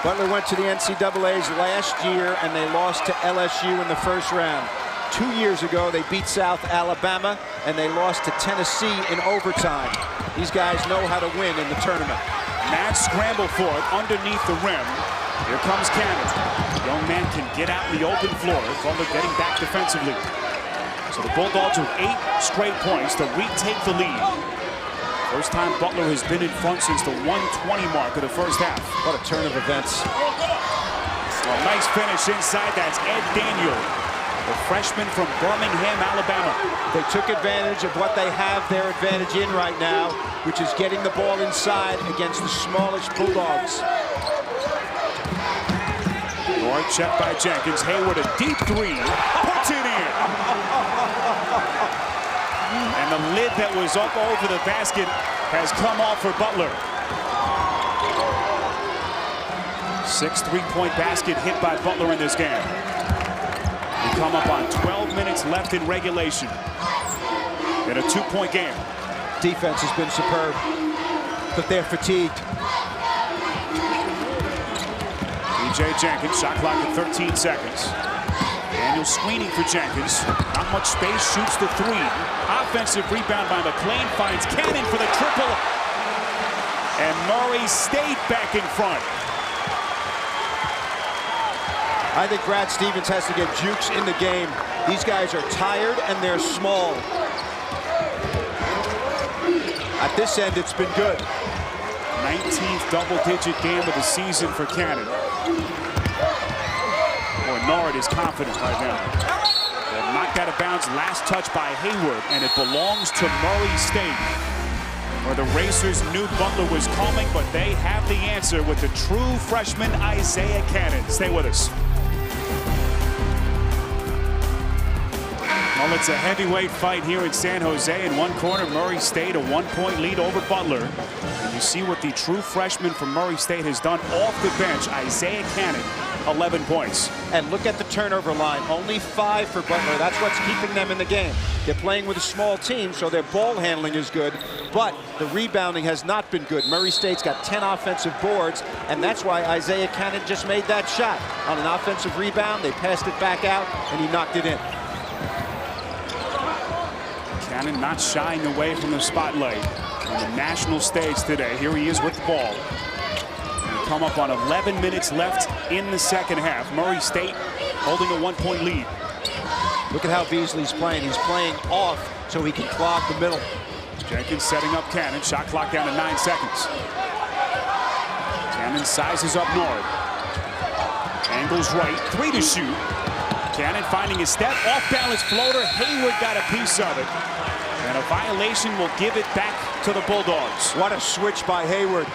Butler went to the NCAAs last year, and they lost to LSU in the first round. 2 years ago, they beat South Alabama, and they lost to Tennessee in overtime. These guys know how to win in the tournament. Mad scramble for it underneath the rim. Here comes Cannon. The young man can get out in the open floor. Butler getting back defensively. So the Bulldogs with 8 straight points to retake the lead. First time Butler has been in front since the 120 mark of the first half. What a turn of events. A nice finish inside. That's Ed Daniel, the freshman from Birmingham, Alabama. They took advantage of what they have their advantage in right now, which is getting the ball inside against the smallish Bulldogs. Norwood checked by Jenkins. Hayward a deep 3. Puts it in. And the lid that was up over the basket has come off for Butler. 6 3-point basket hit by Butler in this game. We come up on 12 minutes left in regulation in a 2-point game. Defense has been superb, but they're fatigued. DJ Jenkins, shot clock at 13 seconds. Daniel screening for Jenkins. Not much space, shoots the 3. Offensive rebound by McClain, finds Cannon for the triple. And Murray State back in front. I think Brad Stevens has to get jukes in the game. These guys are tired and they're small. At this end, it's been good. 19th double-digit game of the season for Cannon. Boy, Norwood is confident right now. They've knocked out of bounds, last touch by Hayward, and it belongs to Murray State, where the Racers knew Butler was coming, but they have the answer with the true freshman Isaiah Cannon. Stay with us. Well, it's a heavyweight fight here in San Jose. In one corner, Murray State, a 1-point lead over Butler. And you see what the true freshman from Murray State has done off the bench. Isaiah Cannon, 11 points. And look at the turnover line. Only 5 for Butler. That's what's keeping them in the game. They're playing with a small team, so their ball handling is good. But the rebounding has not been good. Murray State's got 10 offensive boards, and that's why Isaiah Cannon just made that shot. On an offensive rebound, they passed it back out, and he knocked it in. Cannon not shying away from the spotlight on the national stage today. Here he is with the ball. We come up on 11 minutes left in the second half. Murray State holding a 1-point lead. Look at how Beasley's playing. He's playing off so he can clog the middle. Jenkins setting up Cannon. Shot clock down to 9 seconds. Cannon sizes up Norwood. Angles right. 3 to shoot. Cannon finding his step. Off-balance floater. Hayward got a piece of it. And a violation will give it back to the Bulldogs. What a switch by Hayward.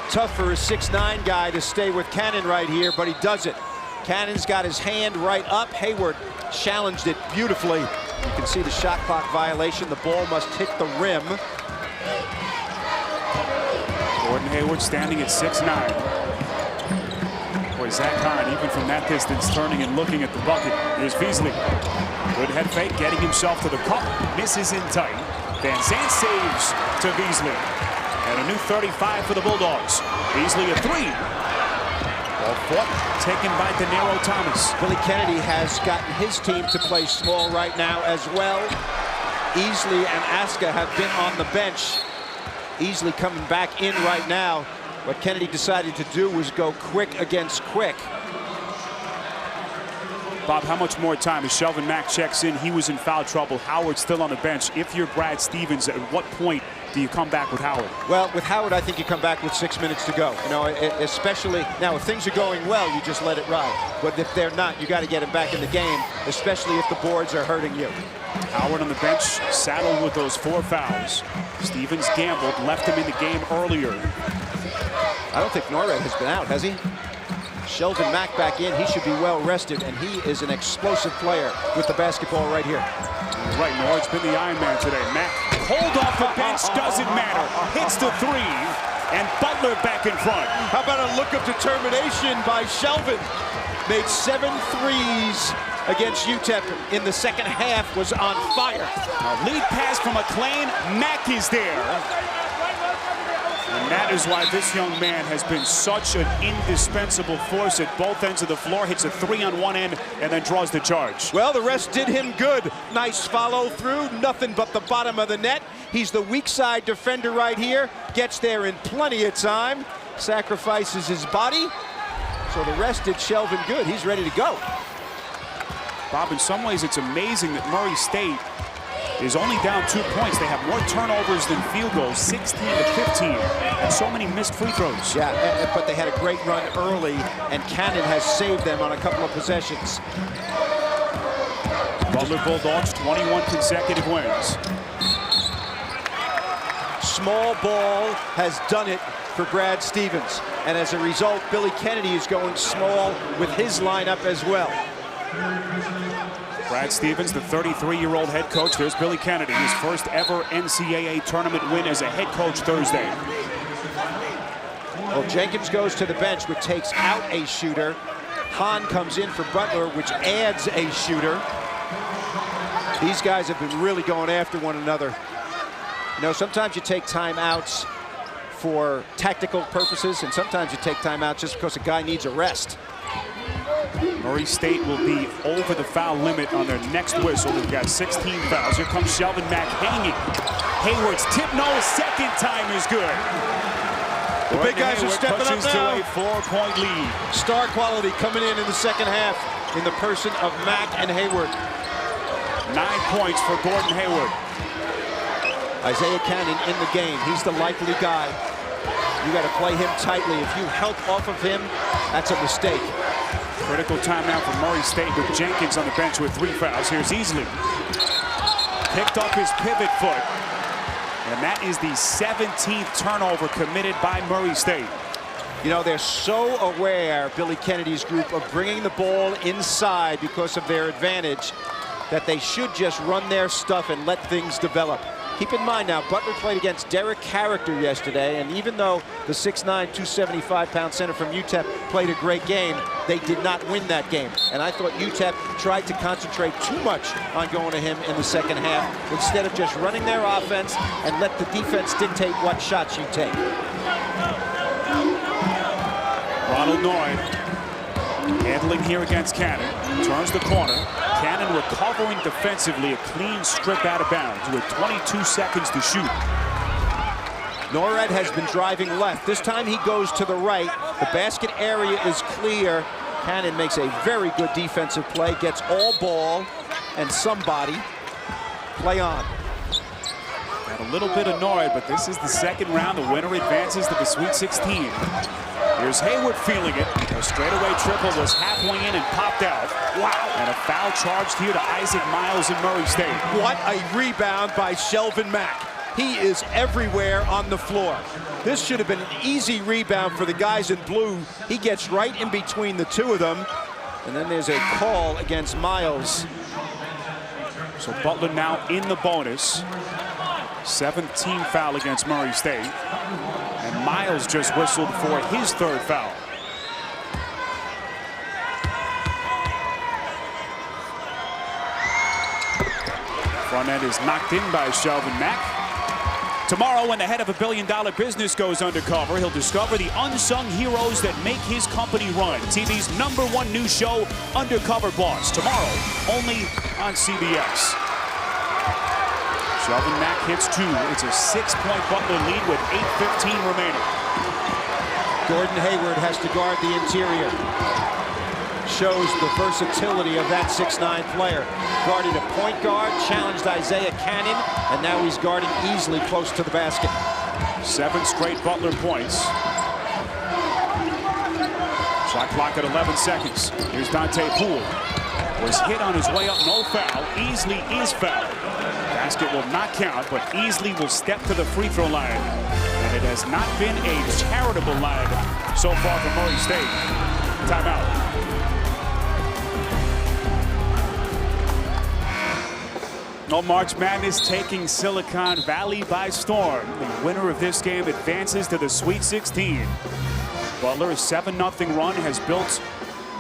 Tough for a 6'9" guy to stay with Cannon right here, but he does it. Cannon's got his hand right up. Hayward challenged it beautifully. You can see the shot clock violation. The ball must hit the rim. Gordon Hayward standing at 6'9". Boy, Zach Hahn, even from that distance, turning and looking at the bucket. Here's Beasley. Good head fake, getting himself to the cup. Misses in tight. Van Zandt saves to Beasley. And a new 35 for the Bulldogs. Beasley a 3. Ball fought, taken by De Niro Thomas. Billy Kennedy has gotten his team to play small right now as well. Easley and Aska have been on the bench. Easley coming back in right now. What Kennedy decided to do was go quick against quick. Bob, how much more time as Shelvin Mack checks in? He was in foul trouble. Howard still on the bench. If you're Brad Stevens, at what point do you come back with Howard? Well, with Howard, I think you come back with 6 minutes to go. You know, especially now, if things are going well, you just let it ride. But if they're not, you got to get him back in the game, especially if the boards are hurting you. Howard on the bench, saddled with those 4 fouls. Stevens gambled, left him in the game earlier. I don't think Norwood has been out, has he? Sheldon Mack back in. He should be well rested, and he is an explosive player with the basketball right here. Right, Norwood's been the Iron Man today. Mack pulled off the bench, doesn't matter. Hits the 3, and Butler back in front. How about a look of determination by Shelvin? Made 7 threes against UTEP in the second half, was on fire. A lead pass from McLean. Mack is there. And that is why this young man has been such an indispensable force at both ends of the floor. Hits a 3 on one end and then draws the charge. Well, the rest did him good. Nice follow through, nothing but the bottom of the net. He's the weak side defender right here. Gets there in plenty of time. Sacrifices his body. So the rest did Shelvin good. He's ready to go. Bob, in some ways it's amazing that Murray State is only down 2 points. They have more turnovers than field goals, 16 to 15, and so many missed free throws. Yeah, but they had a great run early, and Cannon has saved them on a couple of possessions. Butler Bulldogs, 21 consecutive wins. Small ball has done it for Brad Stevens, and as a result, Billy Kennedy is going small with his lineup as well. Brad Stevens, the 33-year-old head coach. There's Billy Kennedy, his first ever NCAA tournament win as a head coach Thursday. Well, Jenkins goes to the bench, which takes out a shooter. Hahn comes in for Butler, which adds a shooter. These guys have been really going after one another. You know, sometimes you take timeouts for tactical purposes, and sometimes you take timeouts just because a guy needs a rest. Murray State will be over the foul limit on their next whistle. They've got 16 fouls. Here comes Shelvin Mack hanging. Hayward's tip, no, second time is good. The big guys are stepping up now. To a 4-point lead. Star quality coming in the second half. in the person of Mack and Hayward. 9 points for Gordon Hayward. Isaiah Cannon in the game. He's the likely guy. You got to play him tightly. If you help off of him, that's a mistake. Critical timeout for Murray State with Jenkins on the bench with 3 fouls. Here's Easley. Picked up his pivot foot. And that is the 17th turnover committed by Murray State. You know, they're so aware, Billy Kennedy's group, of bringing the ball inside because of their advantage, that they should just run their stuff and let things develop. Keep in mind now, Butler played against Derek Character yesterday, and even though the 6'9", 275-pound center from UTEP played a great game, they did not win that game. And I thought UTEP tried to concentrate too much on going to him in the second half, instead of just running their offense and let the defense dictate what shots you take. Ronald Noyd handling here against Cannon. Turns the corner. Cannon recovering defensively. A clean strip out of bounds with 22 seconds to shoot. Norred has been driving left. This time he goes to the right. The basket area is clear. Cannon makes a very good defensive play. Gets all ball and somebody. Play on. Got a little bit annoyed, but this is the second round. The winner advances to the Sweet 16. Here's Hayward feeling it. A straightaway triple was halfway in and popped out. Wow. And a foul charged here to Isaac Miles in Murray State. What a rebound by Shelvin Mack. He is everywhere on the floor. This should have been an easy rebound for the guys in blue. He gets right in between the two of them. And then there's a call against Miles. So Butler now in the bonus. 17th foul against Murray State. And Miles just whistled for his 3rd foul. Front end is knocked in by Shelvin Mack. Tomorrow, when the head of $1 billion business goes undercover, he'll discover the unsung heroes that make his company run. TV's #1 news show, Undercover Boss. Tomorrow, only on CBS. Shelvin Mack hits 2. It's a 6-point Butler lead with 8:15 remaining. Gordon Hayward has to guard the interior. Shows the versatility of that 6'9" player. Guarded a point guard, challenged Isaiah Cannon, and now he's guarding easily close to the basket. 7 straight Butler points. Shot clock at 11 seconds. Here's Dante Poole. Was hit on his way up, no foul. Easley is fouled. Basket will not count, but Easley will step to the free throw line. And it has not been a charitable line so far for Murray State. Timeout. No, March Madness taking Silicon Valley by storm. The winner of this game advances to the Sweet 16. Butler's 7-0 run has built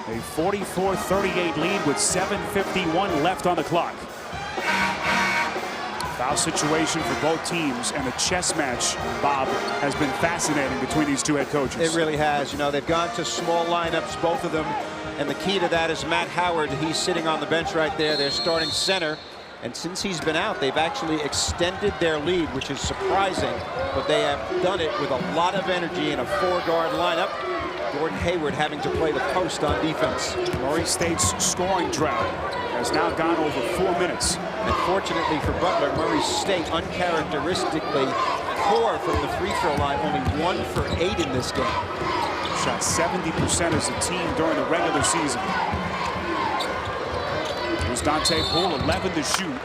a 44-38 lead with 7:51 left on the clock. Foul situation for both teams, and the chess match, Bob, has been fascinating between these two head coaches. It really has. You know, they've gone to small lineups, both of them, and the key to that is Matt Howard. He's sitting on the bench right there. They're starting center. And since he's been out, they've actually extended their lead, which is surprising, but they have done it with a lot of energy in a 4-guard lineup. Gordon Hayward having to play the post on defense. Murray State's scoring drought has now gone over 4 minutes. And fortunately for Butler, Murray State uncharacteristically poor from the free throw line, only 1 for 8 in this game. Shot 70% as a team during the regular season. Here's Dante Poole, 11 to shoot,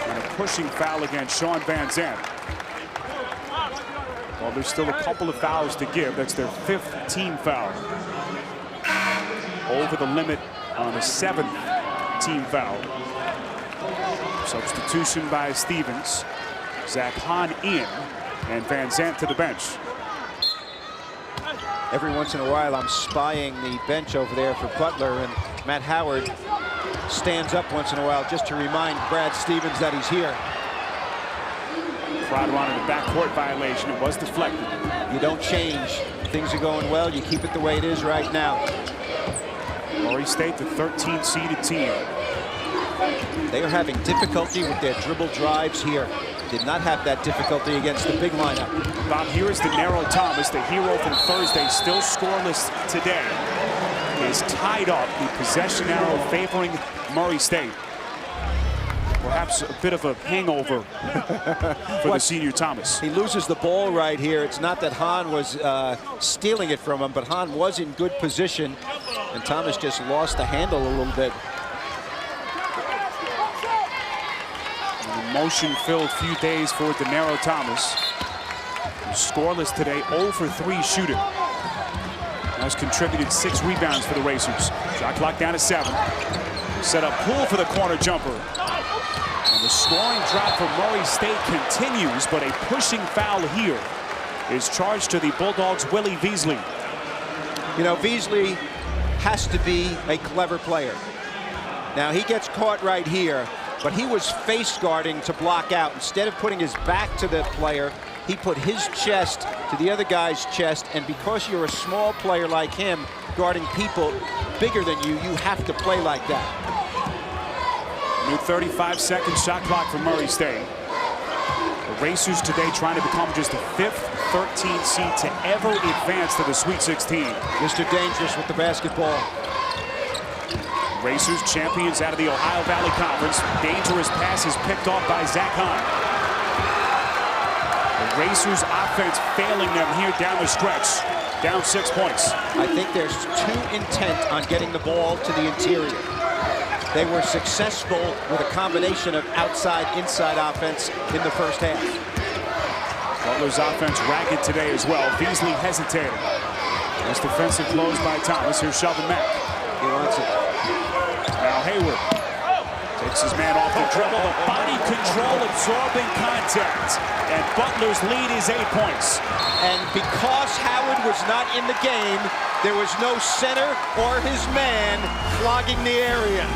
and a pushing foul against Sean Van Zandt. Well, there's still a couple of fouls to give. That's their 5th team foul. Over the limit on a 7th team foul. Substitution by Stevens. Zach Hahn in, and Van Zandt to the bench. Every once in a while, I'm spying the bench over there for Butler, and Matt Howard stands up once in a while just to remind Brad Stevens that he's here. Crowd wanted a backcourt violation. It was deflected. You don't change. Things are going well. You keep it the way it is right now. Murray State, the 13th seeded team. They are having difficulty with their dribble drives here. Did not have that difficulty against the big lineup. Bob, here is the Narrow Thomas, the hero from Thursday, still scoreless today. is tied up, the possession arrow favoring Murray State. Perhaps a bit of a hangover for the senior Thomas. He loses the ball right here. It's not that Hahn was stealing it from him, but Hahn was in good position, and Thomas just lost the handle a little bit. An emotion-filled few days for Denaro Thomas. Scoreless today, 0 for 3 shooting. Has contributed 6 rebounds for the Racers. Shot clock down to 7. Set up Poole for the corner jumper. And the scoring drought for Murray State continues, but a pushing foul here is charged to the Bulldogs' Willie Veasley. You know, Veasley has to be a clever player. Now, he gets caught right here, but he was face guarding to block out. Instead of putting his back to the player, he put his chest to the other guy's chest, and because you're a small player like him, guarding people bigger than you, you have to play like that. New 35-second shot clock for Murray State. The Racers today trying to become just the 5th 13th seed to ever advance to the Sweet 16. Mr. Dangerous with the basketball. Racers champions out of the Ohio Valley Conference. Dangerous pass is picked off by Zach Hahn. The Racers offense failing them here down the stretch. Down 6 points. I think they're too intent on getting the ball to the interior. They were successful with a combination of outside-inside offense in the first half. Butler's offense ragged today as well. Veasley hesitating. Nice defensive close by Thomas. Here's Shelvin Mack. He wants it. Now Hayward takes his man off the dribble. The body control absorbing contact. And Butler's lead is 8 points. And because Howard was not in the game, there was no center or his man flogging the area.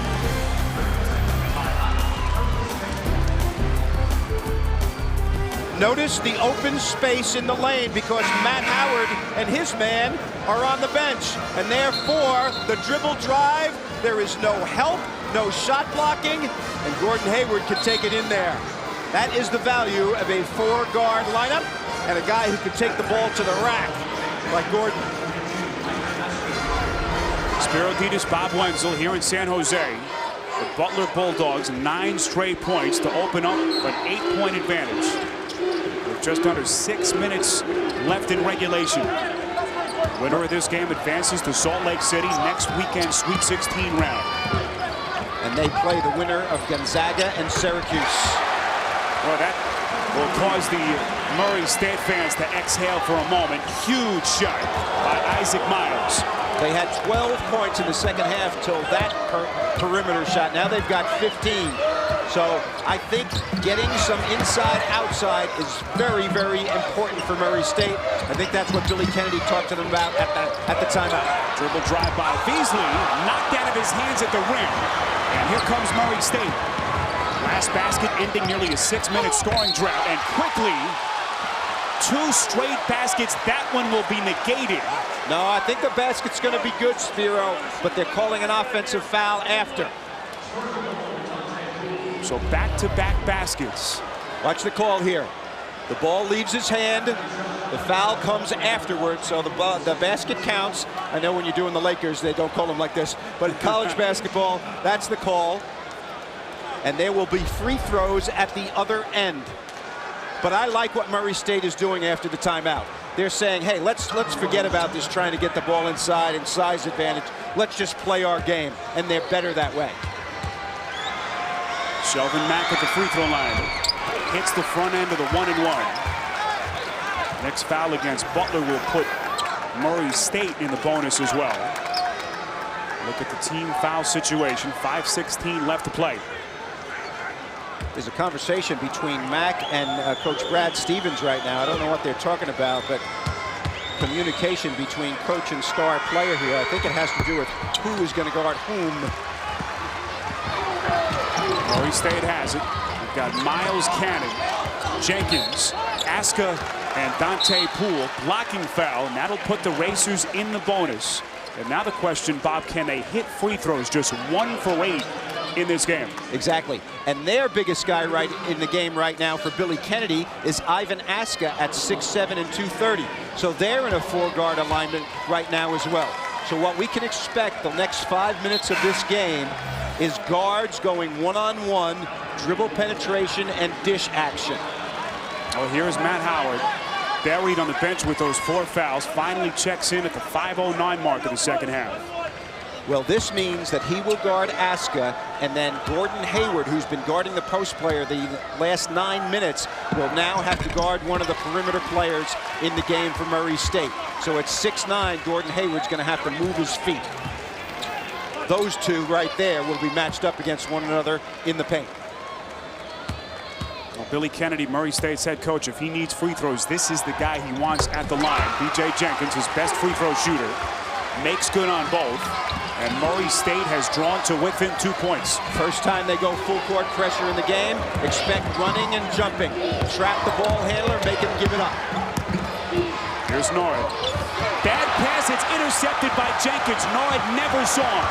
Notice the open space in the lane because Matt Howard and his man are on the bench. And therefore, the dribble drive, there is no help, no shot blocking, and Gordon Hayward can take it in there. That is the value of a 4-guard lineup and a guy who can take the ball to the rack like Gordon. Spiro Ditas, Bob Wenzel here in San Jose. The Butler Bulldogs 9 straight points to open up an 8-point advantage. With just under 6 minutes left in regulation. Winner of this game advances to Salt Lake City next weekend's Sweet 16 round. And they play the winner of Gonzaga and Syracuse. Well, that will cause the Murray State fans to exhale for a moment. Huge shot by Isaac Miles. They had 12 points in the second half till that perimeter shot. Now they've got 15. So I think getting some inside-outside is very, very important for Murray State. I think that's what Billy Kennedy talked to them about at the timeout. Dribble drive by Veasley, knocked out of his hands at the rim. And here comes Murray State. Last basket ending nearly a 6-minute scoring drought. And quickly, 2 straight baskets. That one will be negated. No, I think the basket's going to be good, Spiro, but they're calling an offensive foul after. So back-to-back baskets. Watch the call here. The ball leaves his hand. The foul comes afterwards, so the basket counts. I know when you're doing the Lakers, they don't call them like this, but in college basketball, that's the call. And there will be free throws at the other end. But I like what Murray State is doing after the timeout. They're saying, hey, let's forget about this trying to get the ball inside and size advantage. Let's just play our game, and they're better that way. Shelvin Mack at the free throw line. Hits the front end of the 1-and-1. Next foul against Butler will put Murray State in the bonus as well. Look at the team foul situation. 5:16 left to play. There's a conversation between Mack and Coach Brad Stevens right now. I don't know what they're talking about, but communication between coach and star player here. I think it has to do with who is going to guard whom. Murray State has it. We've got Miles Cannon, Jenkins, Aska, and Dante Poole blocking foul, and that'll put the Racers in the bonus. And now the question, Bob, can they hit free throws? Just 1 for 8 in this game. Exactly. And their biggest guy right in the game right now for Billy Kennedy is Ivan Aska at 6'7" and 230. So they're in a 4-guard alignment right now as well. So what we can expect the next 5 minutes of this game is guards going one-on-one, dribble penetration, and dish action. Well, here's Matt Howard, buried on the bench with those 4 fouls, finally checks in at the 5:09 mark of the second half. Well, this means that he will guard Aska, and then Gordon Hayward, who's been guarding the post player the last 9 minutes, will now have to guard one of the perimeter players in the game for Murray State. So at 6'9", Gordon Hayward's going to have to move his feet. Those two right there will be matched up against one another in the paint. Well, Billy Kennedy, Murray State's head coach, if he needs free throws, this is the guy he wants at the line. B.J. Jenkins, his best free throw shooter, makes good on both. And Murray State has drawn to within 2 points. First time they go full court pressure in the game, expect running and jumping. Trap the ball handler, make him give it up. Here's Norwood. Bad pass, it's intercepted by Jenkins. Norwood never saw him.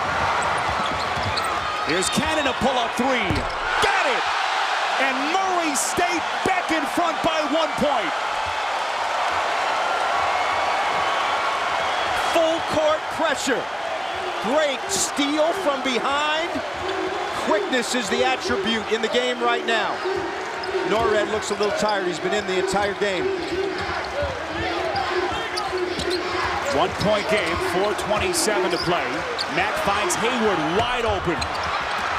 Here's Cannon, a pull-up 3. Got it! And Murray State back in front by 1 point. Full court pressure. Great steal from behind. Quickness is the attribute in the game right now. Norred looks a little tired. He's been in the entire game. 1 point game, 4:27 to play. Mack finds Hayward wide open.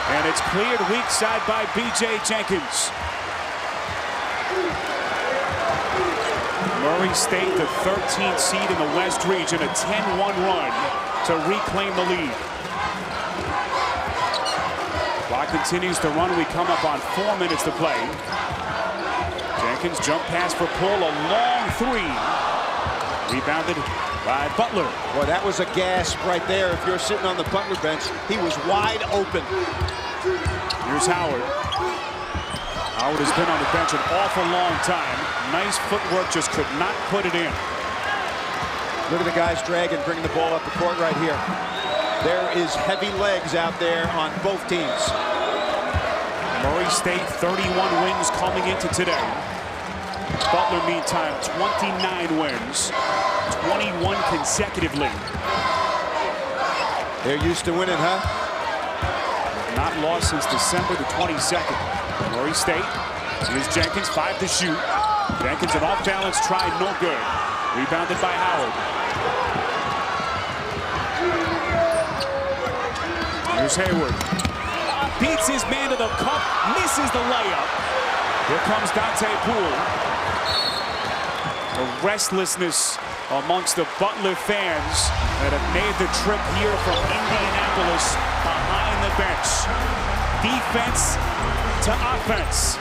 And it's cleared weak side by B.J. Jenkins. Murray State, the 13th seed in the West region, a 10-1 run to reclaim the lead. Clock continues to run. We come up on 4 minutes to play. Jenkins jump pass for Poole, a long 3. Rebounded by Butler. Well, that was a gasp right there. If you're sitting on the Butler bench, he was wide open. Here's Howard. Howard has been on the bench an awful long time. Nice footwork, just could not put it in. Look at the guys dragging, bringing the ball up the court right here. There is heavy legs out there on both teams. Murray State 31 wins coming into today. Butler, meantime, 29 wins, 21 consecutively. They're used to winning, huh? Not lost since December the 22nd. Murray State, here's Jenkins, 5 to shoot. Jenkins, an off-balance try, no good. Rebounded by Howard. Here's Hayward. Beats his man to the cup, misses the layup. Here comes Dante Poole. The restlessness amongst the Butler fans that have made the trip here from Indianapolis behind the bench. Defense to offense.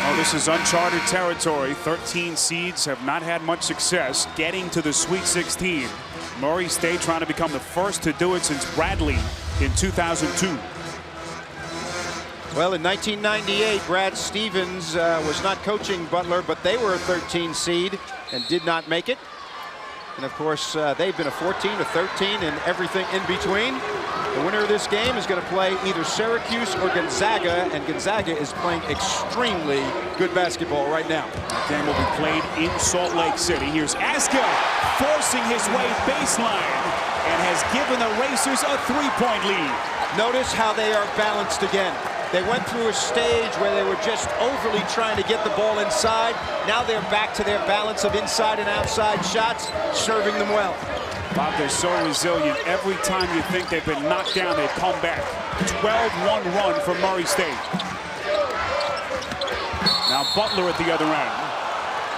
Oh, this is uncharted territory. 13 seeds have not had much success getting to the Sweet 16. Murray State trying to become the first to do it since Bradley in 2002. Well, in 1998, Brad Stevens was not coaching Butler, but they were a 13 seed and did not make it. And of course, they've been a 14, a 13, and everything in between. The winner of this game is going to play either Syracuse or Gonzaga, and Gonzaga is playing extremely good basketball right now. The game will be played in Salt Lake City. Here's Aska forcing his way baseline and has given the Racers a 3-point lead. Notice how they are balanced again. They went through a stage where they were just overly trying to get the ball inside. Now they're back to their balance of inside and outside shots, serving them well. Bob, they're so resilient. Every time you think they've been knocked down, they've come back. 12-1 run for Murray State. Now Butler at the other end.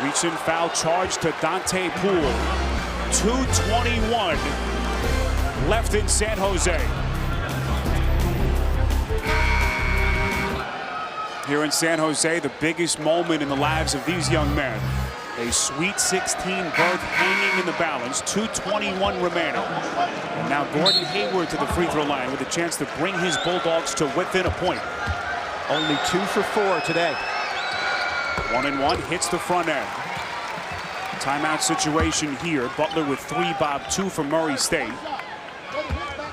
Reach in foul charge to Dante Poole. 2:21 left in San Jose. Here in San Jose, the biggest moment in the lives of these young men. A Sweet 16 berth hanging in the balance, 2:21 remaining. And now Gordon Hayward to the free throw line with a chance to bring his Bulldogs to within a point. Only 2 for 4 today. 1-and-1, hits the front end. Timeout situation here. Butler with 3, Bob, 2 for Murray State.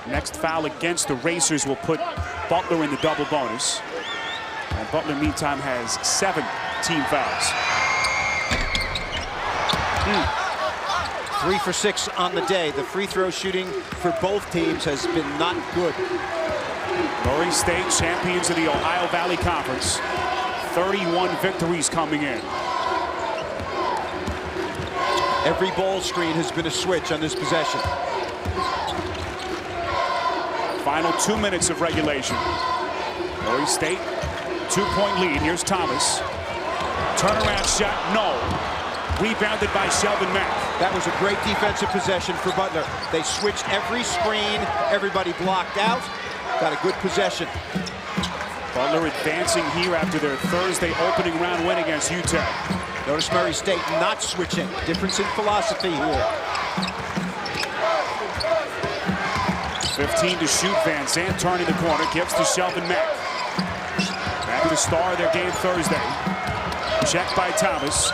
Next foul against the Racers will put Butler in the double bonus. And Butler, meantime, has 7 team fouls. 3 for 6 on the day. The free throw shooting for both teams has been not good. Murray State, champions of the Ohio Valley Conference. 31 victories coming in. Every ball screen has been a switch on this possession. Final 2 minutes of regulation. Murray State, 2-point lead. Here's Thomas. Turnaround shot, no. Rebounded by Shelvin Mack. That was a great defensive possession for Butler. They switched every screen, everybody blocked out. Got a good possession. Butler advancing here after their Thursday opening round win against Utah. Notice Murray State not switching. Difference in philosophy here. 15 to shoot. Van Zandt turning the corner, gives to Shelvin Mack. Back to the star of their game Thursday. Checked by Thomas.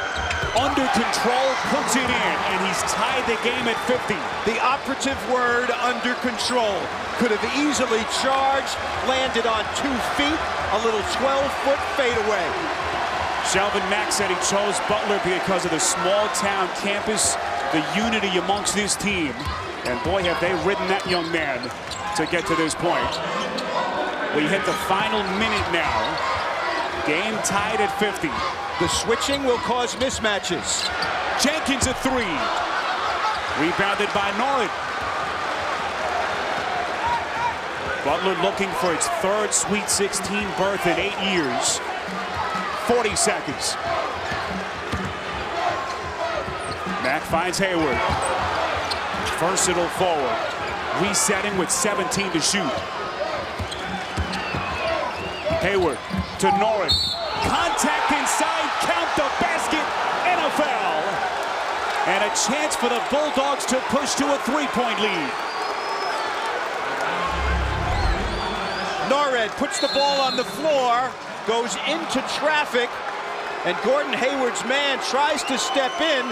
Under control, puts it in, and he's tied the game at 50. The operative word, under control. Could have easily charged, landed on 2 feet, a little 12-foot fadeaway. Shelvin Mack said he chose Butler because of the small-town campus, the unity amongst this team. And boy, have they ridden that young man to get to this point. We hit the final minute now. Game tied at 50. The switching will cause mismatches. Jenkins a 3. Rebounded by Norwood. Butler looking for its 3rd Sweet 16 berth in 8 years. 40 seconds. Mack finds Hayward. Versatile forward. Resetting with 17 to shoot. Hayward to Norwood. Contact inside, count the basket, and a foul. And a chance for the Bulldogs to push to a 3-point lead. Norwood puts the ball on the floor, goes into traffic, and Gordon Hayward's man tries to step in.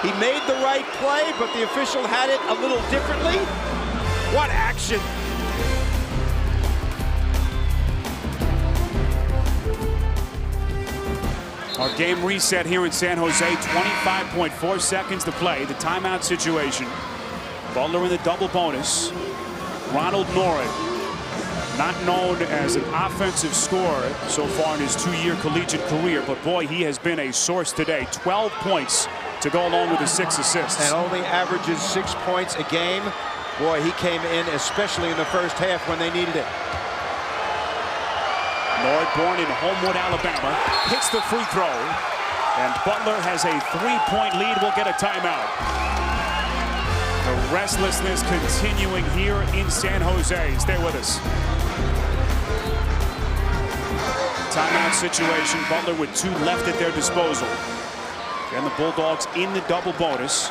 He made the right play, but the official had it a little differently. What action! Our game reset here in San Jose, 25.4 seconds to play. The timeout situation. Butler in the double bonus. Ronald Norwood, not known as an offensive scorer so far in his 2-year collegiate career, but boy, he has been a source today. 12 points to go along with his 6 assists. And only averages 6 points a game. Boy, he came in, especially in the first half when they needed it. Norwood, born in Homewood, Alabama, hits the free throw, and Butler has a 3-point lead. Will get a timeout. The restlessness continuing here in San Jose. Stay with us. Timeout situation. Butler with 2 left at their disposal. And the Bulldogs in the double bonus.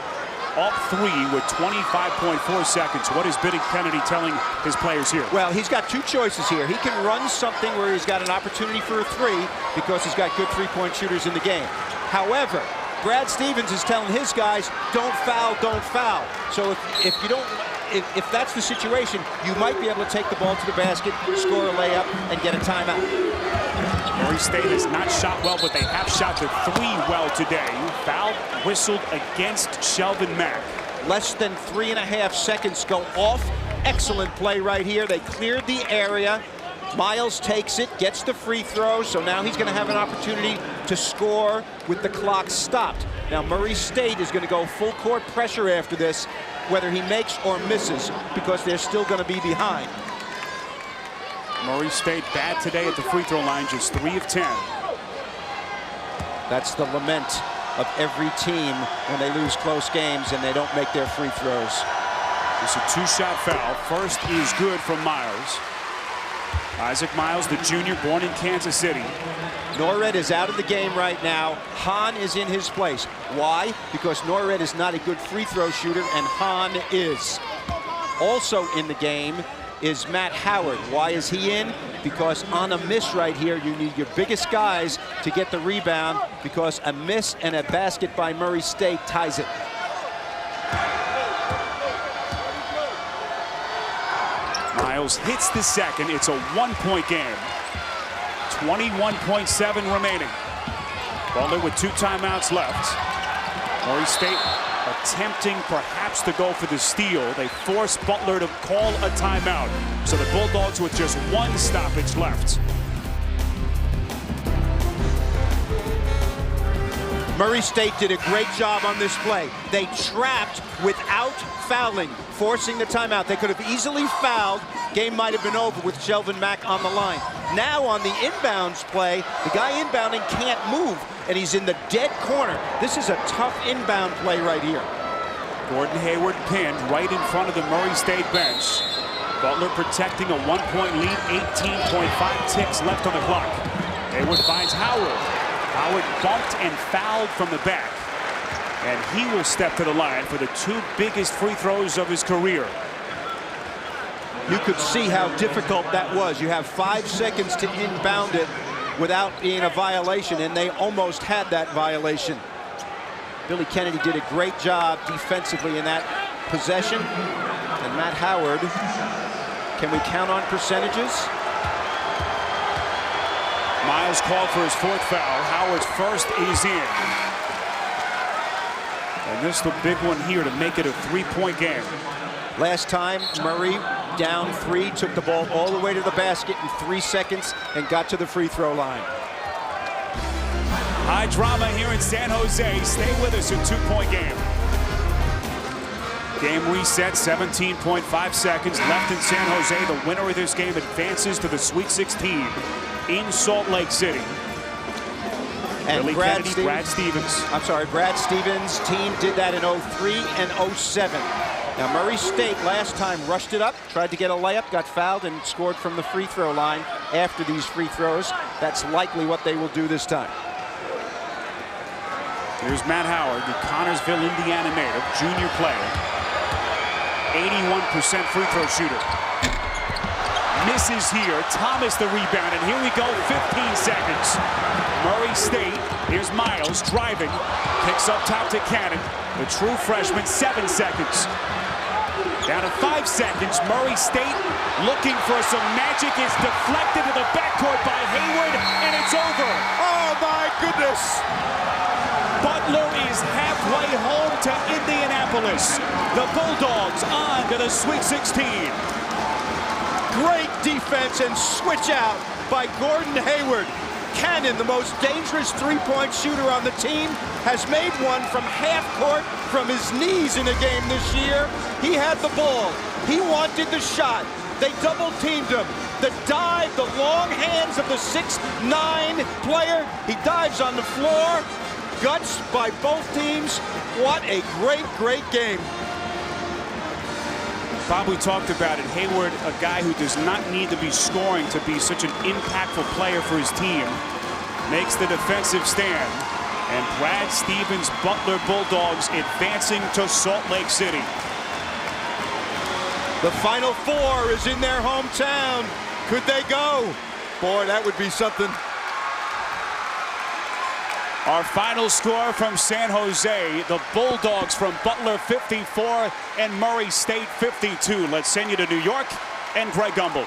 Up 3 with 25.4 seconds. What is Biddy Kennedy telling his players here? Well, he's got 2 choices here. He can run something where he's got an opportunity for a 3 because he's got good 3-point shooters in the game. However, Brad Stevens is telling his guys, don't foul, don't foul. So if that's the situation, you might be able to take the ball to the basket, score a layup, and get a timeout. Murray State has not shot well, but they have shot the 3 well today. Foul whistled against Shelvin Mack. Less than 3.5 seconds go off. Excellent play right here. They cleared the area. Miles takes it, gets the free throw, so now he's going to have an opportunity to score with the clock stopped. Now Murray State is going to go full court pressure after this, whether he makes or misses, because they're still going to be behind. Murray State bad today at the free throw line, just 3 of 10. That's the lament of every team when they lose close games and they don't make their free throws. It's a 2-shot foul. First is good from Miles. Isaac Miles, the junior, born in Kansas City. Norwood is out of the game right now. Hahn is in his place. Why? Because Norwood is not a good free throw shooter, and Hahn is. Also in the game is Matt Howard. Why is he in? Because on a miss right here, you need your biggest guys to get the rebound, because a miss and a basket by Murray State ties it. Miles hits the second. It's a 1-point game. 21.7 remaining. Butler with 2 timeouts left. Murray State attempting perhaps to go for the steal. They force Butler to call a timeout. So the Bulldogs with just 1 stoppage left. Murray State did a great job on this play. They trapped without fouling, forcing the timeout. They could have easily fouled. Game might have been over with Shelvin Mack on the line. Now on the inbounds play, the guy inbounding can't move, and he's in the dead corner. This is a tough inbound play right here. Gordon Hayward pinned right in front of the Murray State bench. Butler protecting a 1-point lead, 18.5 ticks left on the clock. Hayward finds Howard. Howard bumped and fouled from the back. And he will step to the line for the 2 biggest free throws of his career. You could see how difficult that was. You have 5 seconds to inbound it without being a violation, and they almost had that violation. Billy Kennedy did a great job defensively in that possession. And Matt Howard, can we count on percentages? Miles called for his 4th foul. Howard's first is in. And this is the big one here to make it a 3-point game. Last time, Murray down 3, took the ball all the way to the basket in 3 seconds and got to the free throw line. High drama here in San Jose. Stay with us, a 2-point game. Game reset, 17.5 seconds left in San Jose. The winner of this game advances to the Sweet 16 in Salt Lake City. And Billy Kennedy, Brad Stevens. I'm sorry, Brad Stevens' team did that in 03 and 07. Now Murray State last time rushed it up, tried to get a layup, got fouled, and scored from the free throw line after these free throws. That's likely what they will do this time. Here's Matt Howard, the Connorsville, Indiana native, junior player. 81% free throw shooter. Misses here. Thomas the rebound, and here we go, 15 seconds. Murray State, here's Miles driving, kicks up top to Cannon. The true freshman, 7 seconds. Down to 5 seconds. Murray State looking for some magic. Is deflected to the backcourt by Hayward, and it's over. Oh my goodness! Butler is halfway home to Indianapolis. The Bulldogs on to the Sweet 16. Great defense and switch out by Gordon Hayward. Cannon, the most dangerous 3-point shooter on the team, has made one from half court from his knees in a game this year. He had the ball. He wanted the shot. They double-teamed him. The dive, the long hands of the 6'9" player. He dives on the floor. Guts by both teams. What a great, great game. Bob, we talked about it. Hayward, a guy who does not need to be scoring to be such an impactful player for his team, makes the defensive stand. And Brad Stevens' Butler Bulldogs advancing to Salt Lake City. The Final Four is in their hometown. Could they go? Boy, that would be something. Our final score from San Jose, the Bulldogs from Butler 54 and Murray State 52. Let's send you to New York and Greg Gumbel.